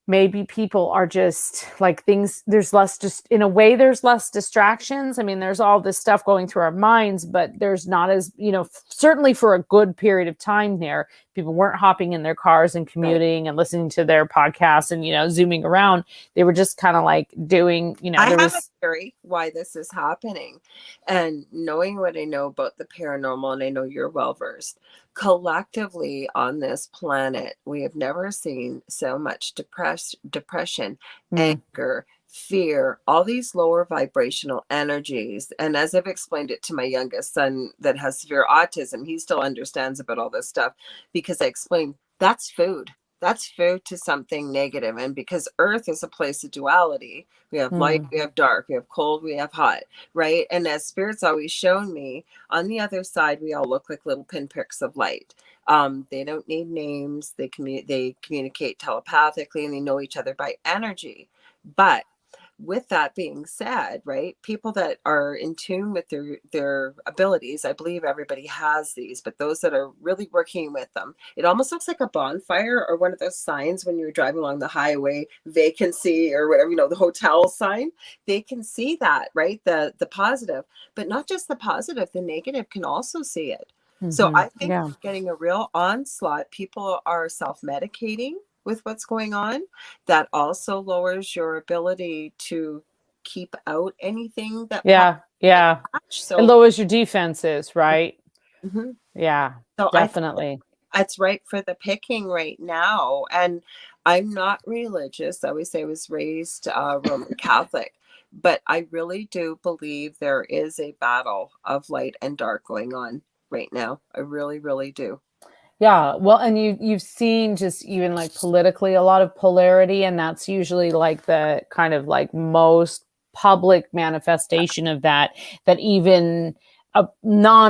maybe people are just like there's less distractions. I mean, there's all this stuff going through our minds, but there's not as, certainly for a good period of time there, people weren't hopping in their cars and commuting and listening to their podcasts and, zooming around. They were just kind of like doing, I have a theory why this is happening. And knowing what I know about the paranormal, and I know you're well versed, collectively on this planet, we have never seen so much depression, anger, fear, all these lower vibrational energies. And as I've explained it to my youngest son that has severe autism, he still understands about all this stuff, because I explained that's food. That's food to something negative. And because Earth is a place of duality, we have light, we have dark, we have cold, we have hot, right? And as Spirit's always shown me, on the other side, we all look like little pinpricks of light. They don't need names. They communicate telepathically, and they know each other by energy. But with that being said, right, people that are in tune with their abilities, I believe everybody has these, but those that are really working with them, it almost looks like a bonfire or one of those signs when you're driving along the highway, vacancy or whatever, the hotel sign. They can see that, right? The positive, but not just the positive, the negative can also see it. So I think we're getting a real onslaught. People are self-medicating with what's going on. That also lowers your ability to keep out anything that so it lowers your defenses, right? Yeah, so definitely. It's right for the picking right now. And I'm not religious. I always say I was raised Roman Catholic, but I really do believe there is a battle of light and dark going on right now. I really, really do. Yeah, well, and you've seen just even like politically a lot of polarity, and that's usually like the kind of like most public manifestation of that even a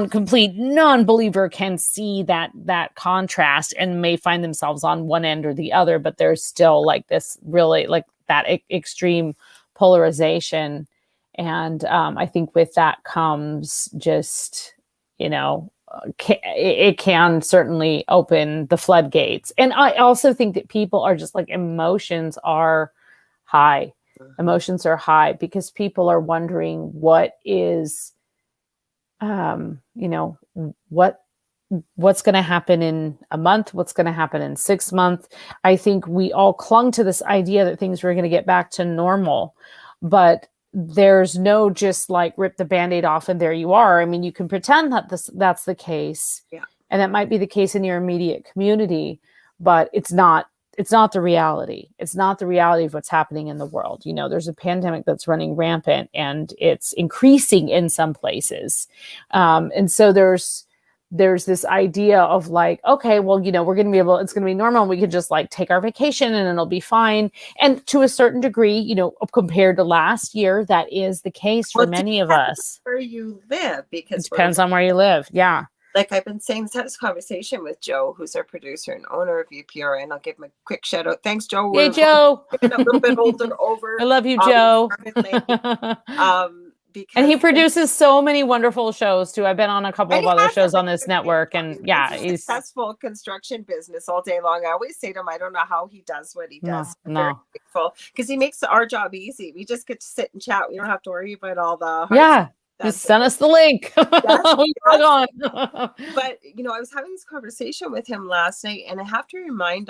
complete non-believer can see that contrast and may find themselves on one end or the other, but there's still like this really like that extreme polarization. And I think with that comes just, it can certainly open the floodgates. And I also think that people are just like emotions are high. Emotions are high because people are wondering what is, what's going to happen in a month, what's going to happen in 6 months. I think we all clung to this idea that things were going to get back to normal, but there's no just like rip the Band-Aid off and there you are. I mean, you can pretend that that's the case. Yeah. And that might be the case in your immediate community, but it's not the reality. It's not the reality of what's happening in the world. There's a pandemic that's running rampant and it's increasing in some places. And so there's this idea of like, okay, well, we're going to be it's going to be normal. And we can just like take our vacation and it'll be fine. And to a certain degree, compared to last year, that is the case for many of us. Where you live, because it depends on where you live. Yeah. Like I've been saying, had this conversation with Joe, who's our producer and owner of UPRN, and I'll give him a quick shout out. Thanks, Joe. Hey, Joe. A little bit older over. I love you, Joe. And he produces so many wonderful shows too. I've been on a couple of other shows on this network, and he's successful construction business all day long. I always say to him, I don't know how he does what he does. No. Because he makes our job easy. We just get to sit and chat. We don't have to worry about all the just send us the link. Yes. But I was having this conversation with him last night, and I have to remind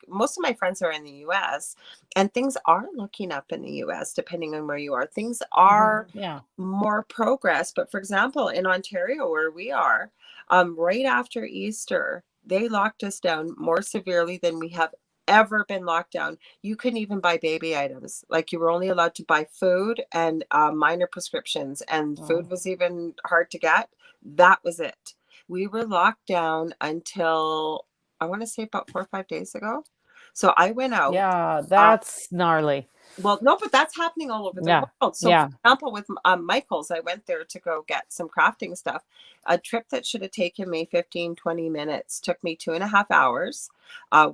most of my friends are in the US, and things are looking up in the US depending on where you are. Things are more progress. But for example, in Ontario, where we are, right after Easter, they locked us down more severely than we have ever been locked down. You couldn't even buy baby items. Like you were only allowed to buy food and minor prescriptions, and food was even hard to get. That was it. we were locked down until I want to say about 4 or 5 days ago. So I went out. Yeah, that's gnarly. Well, no, but that's happening all over the Yeah. world. So, Yeah. for example, with Michael's, I went there to go get some crafting stuff. A trip that should have taken me 15, 20 minutes took me 2.5 hours.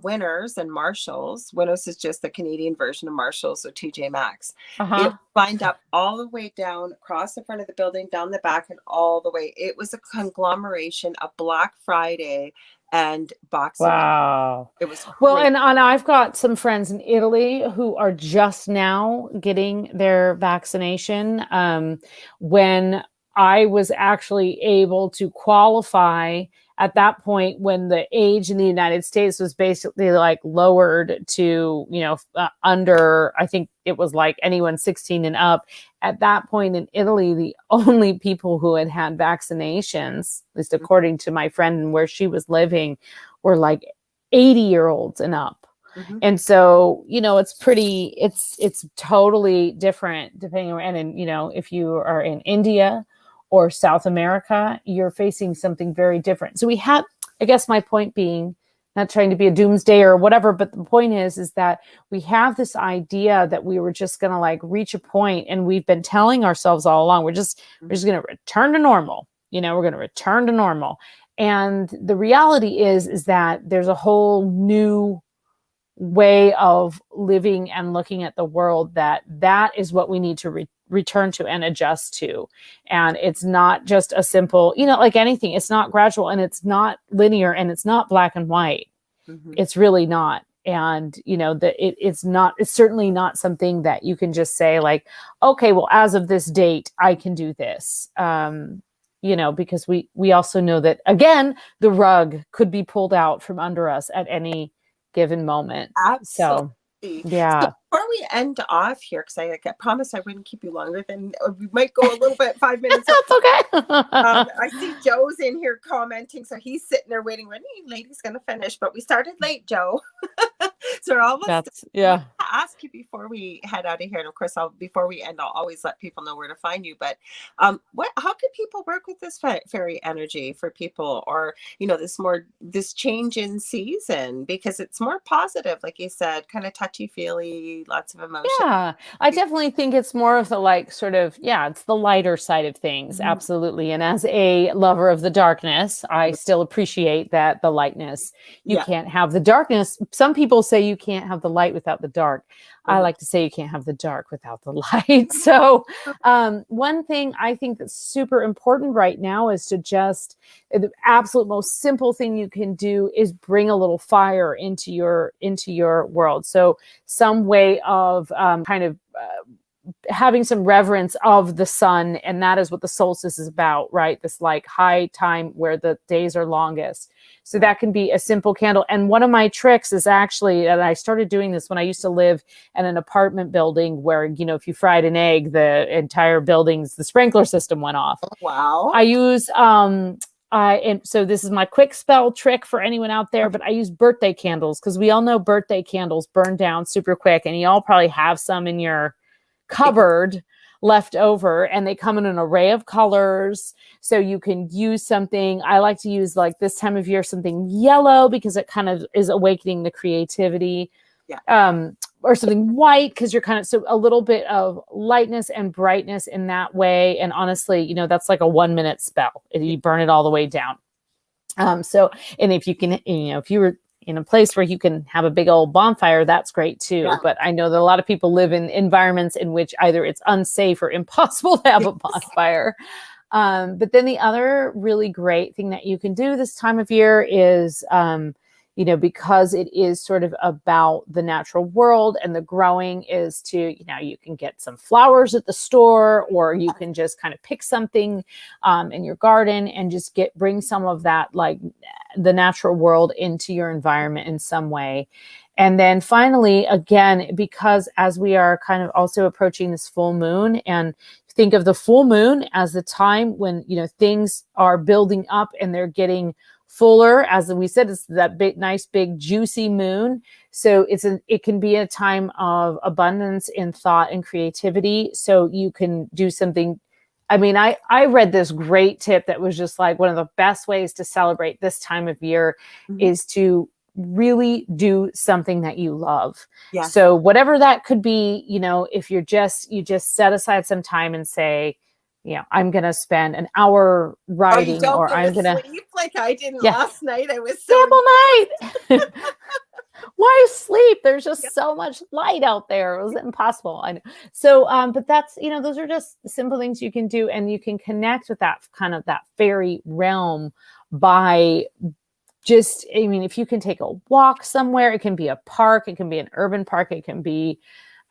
Winners and Marshalls. Winners is just the Canadian version of Marshalls, so TJ Maxx. Uh-huh. It lined up all the way down, across the front of the building, down the back, and all the way. It was a conglomeration of Black Friday and Boxing Day. Wow. It was Well, crazy. and I've got some friends in Italy who are just now getting their vaccination. When I was actually able to qualify at that point, when the age in the United States was basically like lowered to, under, I think it was like anyone 16 and up. At that point in Italy, the only people who had had vaccinations, at least according to my friend and where she was living, were like 80-year-olds and up. Mhm. And so, it's totally different depending on, and if you are in India or South America, you're facing something very different. So I guess my point being, not trying to be a doomsday or whatever, but the point is that we have this idea that we were just going to like reach a point, and we've been telling ourselves all along, we're just going to return to normal. We're going to return to normal. And the reality is that there's a whole new way of living and looking at the world that is what we need to return to and adjust to. And it's not just a simple, like anything, it's not gradual, and it's not linear, and it's not black and white. Mhm. It's really not. And it's certainly not something that you can just say like, okay, well, as of this date, I can do this. Because we also know that, again, the rug could be pulled out from under us at any given moment. Absolutely. So, yeah. So before we end off here, because I promised I wouldn't keep you longer than we might go a little bit, 5 minutes. That's okay. I see Joe's in here commenting, so he's sitting there waiting. When are you ladies going to finish? But we started late, Joe. So we're almost. Yeah. To ask you before we head out of here, and of course, before we end, I'll always let people know where to find you. But how can people work with this fairy energy for people, or this change in season, because it's more positive, like you said, kind of touchy feely, lots of emotion. Yeah, I definitely think it's more of the it's the lighter side of things. Mhm. Absolutely. And as a lover of the darkness, I still appreciate that the lightness. You Yeah. can't have the darkness. Some people say you can't have the light without the dark. I Mhm. like to say you can't have the dark without the light. So one thing I think that's super important right now is to just, the absolute most simple thing you can do is bring a little fire into your world. So some way of having some reverence of the sun, and that is what the solstice is about, right? This like high time where the days are longest. So that can be a simple candle. And one of my tricks is actually, and I started doing this when I used to live in an apartment building where, if you fried an egg, the entire the sprinkler system went off. Wow. I use and so this is my quick spell trick for anyone out there, but I use birthday candles, because we all know birthday candles burn down super quick, and you all probably have some in your cupboard left over, and they come in an array of colors. So you can use something. I like to use, like this time of year, something yellow, because it kind of is awakening the creativity. Yeah. Or something white, because you're so a little bit of lightness and brightness in that way. And honestly, that's like a 1-minute spell. You burn it all the way down. And if you can, if you were in a place where you can have a big old bonfire, that's great too. Yeah. But I know that a lot of people live in environments in which either it's unsafe or impossible to have a bonfire. But then the other really great thing that you can do this time of year is, because it is sort of about the natural world and the growing, is to, you can get some flowers at the store, or you can just kind of pick something in your garden and just bring some of that, like the natural world, into your environment in some way. And then finally, again, because as we are kind of also approaching this full moon, and think of the full moon as the time when, things are building up and they're getting fuller. As we said, it's that big, nice, big, juicy moon. So it can be a time of abundance in thought and creativity. So you can do something I mean, I read this great tip that was just like one of the best ways to celebrate this time of year is to really do something that you love. Yeah. So whatever that could be, you know, if you just set aside some time and say, you know, I'm going to spend an hour writing, or I'm going to sleep like I didn't Yeah. last night. I was sample night. Why sleep? There's just so much light out there. It was impossible. I know. So, but that's, you know, those are just simple things you can do, and you can connect with that kind of that fairy realm by just, I mean, if you can take a walk somewhere, it can be a park, it can be an urban park, it can be,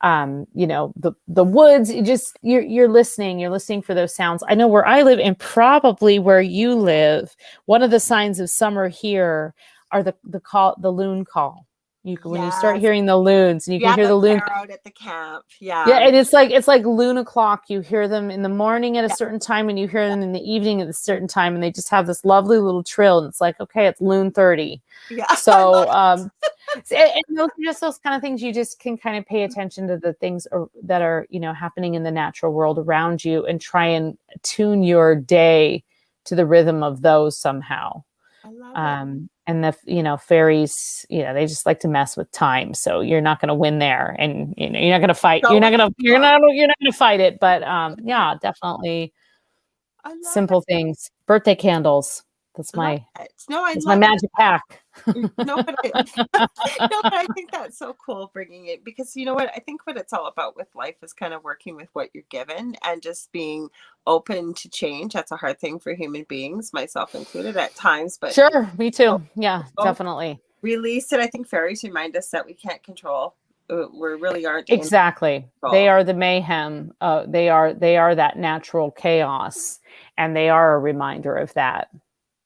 you know, the woods. You're listening for those sounds. I know where I live, and probably where you live, one of the signs of summer here are the loon call. When you start hearing the loons, and you can hear the loon out at the camp. Yeah. Yeah, and it's like loon o'clock. You hear them in the morning at a certain time, and you hear them in the evening at a certain time, and they just have this lovely little trill. And it's like, okay, it's loon 30. Yeah. So, and those are just those kind of things. You just can kind of pay attention to the things that are, you know, happening in the natural world around you, and try and tune your day to the rhythm of those somehow. I love it. And the, you know, fairies, you know, they just like to mess with time. So you're not going to win there, and, you know, you're not going to fight. You're not going to fight it. But, yeah, definitely simple things. Birthday candles. That's my magic pack. But I think that's so cool, bringing it, because you know what, I think what it's all about with life is kind of working with what you're given and just being open to change. That's a hard thing for human beings, myself included at times, but sure, me too. Yeah, definitely. Release it. I think fairies remind us that we can't control. We really aren't. Exactly. They are the mayhem. They are that natural chaos, and they are a reminder of that.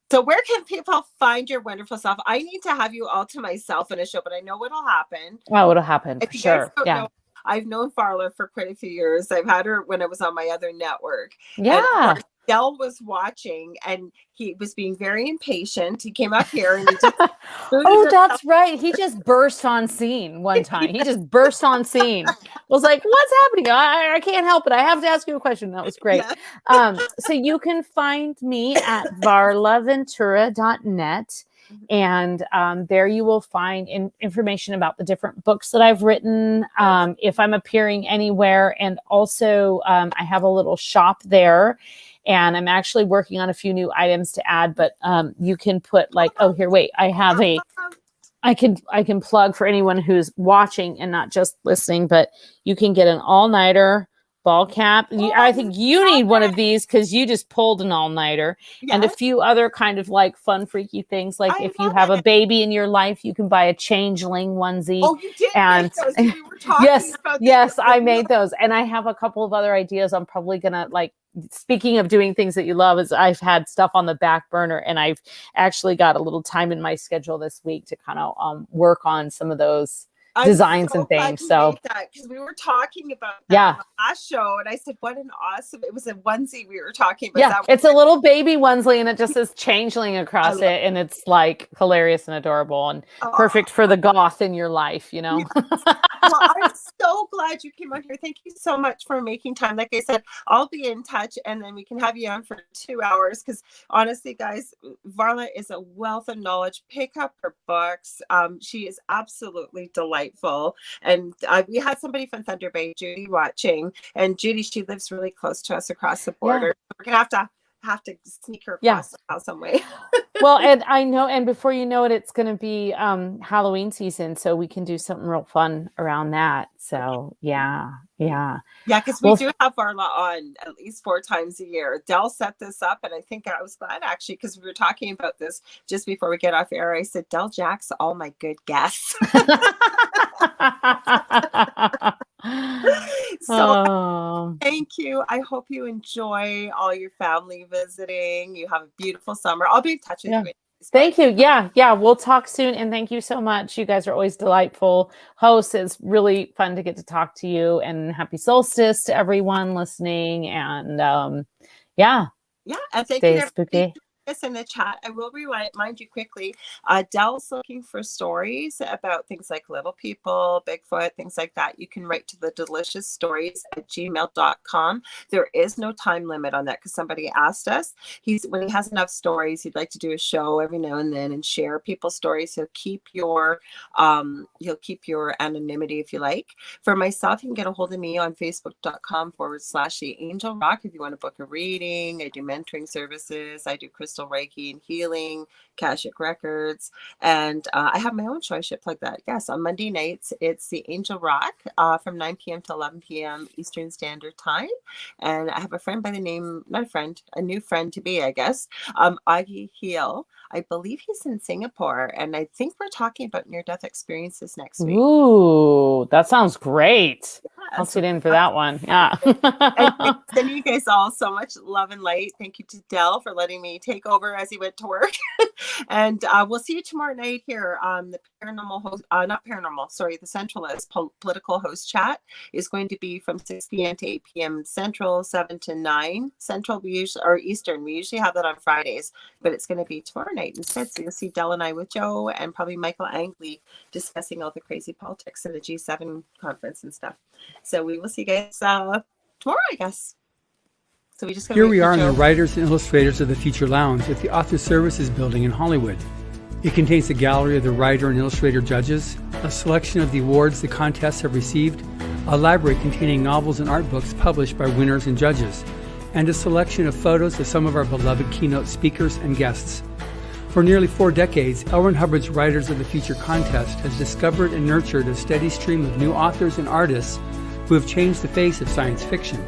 So where can people find your wonderful self? I need to have you all to myself in a show, but I know what'll happen. Oh, it'll happen. For sure. Yeah. I've known Varla for quite a few years. I've had her when I was on my other network. Yeah. And Del was watching, and he was being very impatient. He came up here and he just oh, that's right. He just burst on scene one time. He just burst on scene. Was like, what's happening? I can't help it. I have to ask you a question. That was great. Yeah. So you can find me at varlaventura.net. And there you will find information about the different books that I've written, if I'm appearing anywhere. And also I have a little shop there, and I'm actually working on a few new items to add, but you can put like, oh, here, wait, I can plug for anyone who's watching and not just listening, but you can get an all-nighter ball cap. I think you need one of these because you just pulled an all-nighter. Yes. And a few other kind of like fun, freaky things. Like if you have a baby in your life, you can buy a changeling onesie. Oh, you did make those. We were talking about yes, I made those. And I have a couple of other ideas. I'm probably going to, like, speaking of doing things that you love, is I've had stuff on the back burner, and I've actually got a little time in my schedule this week to kind of work on some of those designs and things. So because we were talking about that last show, and I said, what an awesome, it was a onesie we were talking about. Yeah, it's a little baby onesie, and it just says changeling across it, and it's like hilarious and adorable and perfect for the goth in your life, you know. Well, I'm so glad you came on here. Thank you so much for making time. Like I said, I'll be in touch, and then we can have you on for 2 hours, because honestly, guys, Varla is a wealth of knowledge. Pick up her books. She is absolutely delightful. And we had somebody from Thunder Bay, Judy, watching, and Judy, she lives really close to us across the border. We're gonna have to sneak her across somehow, some way. Well, and I know, and before you know it, it's going to be Halloween season, so we can do something real fun around that. So because we do have Varla on at least 4 times a year. Del set this up, and I think I was glad, actually, because we were talking about this just before we get off air. I said, Del Jack's all my good guests. So thank you. I hope you enjoy all your family visiting. You have a beautiful summer. I'll be in touch with you. Thank you. Yeah. We'll talk soon. And thank you so much. You guys are always delightful hosts. It's really fun to get to talk to you, and happy solstice to everyone listening. And and thank you spooky. this in the chat. I will remind you quickly. Dell's looking for stories about things like little people, Bigfoot, things like that. You can write to the deliciousstories@gmail.com. There is no time limit on that because somebody asked us. When he has enough stories, he'd like to do a show every now and then and share people's stories. He'll keep your anonymity if you like. For myself, you can get a hold of me on facebook.com/The Angel Rock if you want to book a reading. I do mentoring services. I do crystal Reiki and healing, Akashic Records, and I have my own show. I should plug that. Yes, on Monday nights, it's The Angel Rock from 9 p.m. to 11 p.m. Eastern Standard Time. And I have a friend by the name, not a friend, a new friend to be, I guess, Augie Heel. I believe he's in Singapore, and I think we're talking about near-death experiences next week. Ooh, that sounds great. I'll sit in for that one. Yeah. And sending you guys all so much love and light. Thank you to Dell for letting me take over as he went to work. And we'll see you tomorrow night here on the paranormal host, the Centralist political host chat is going to be from 6 p.m. to 8 p.m. Central, 7 to 9 Central, or Eastern. We usually have that on Fridays, but it's going to be tomorrow night instead. So you'll see Dell and I with Joe and probably Michael Angley discussing all the crazy politics of the G7 conference and stuff. So we will see you guys tomorrow, I guess. So Here we are in the Writers and Illustrators of the Future Lounge at the Author Services Building in Hollywood. It contains a gallery of the writer and illustrator judges, a selection of the awards the contests have received, a library containing novels and art books published by winners and judges, and a selection of photos of some of our beloved keynote speakers and guests. For nearly 4 decades, L. Ron Hubbard's Writers of the Future contest has discovered and nurtured a steady stream of new authors and artists who have changed the face of science fiction.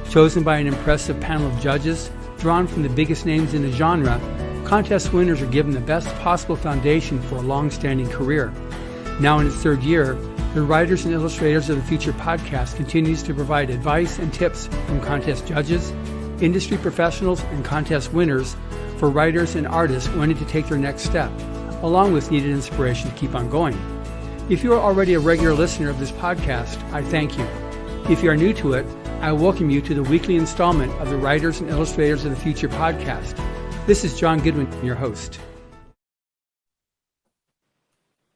Chosen by an impressive panel of judges, drawn from the biggest names in the genre, contest winners are given the best possible foundation for a long-standing career. Now in its 3rd year, the Writers and Illustrators of the Future podcast continues to provide advice and tips from contest judges, industry professionals, and contest winners for writers and artists wanting to take their next step, along with needed inspiration to keep on going. If you are already a regular listener of this podcast, I thank you. If you are new to it, I welcome you to the weekly installment of the Writers and Illustrators of the Future podcast. This is John Goodwin, your host.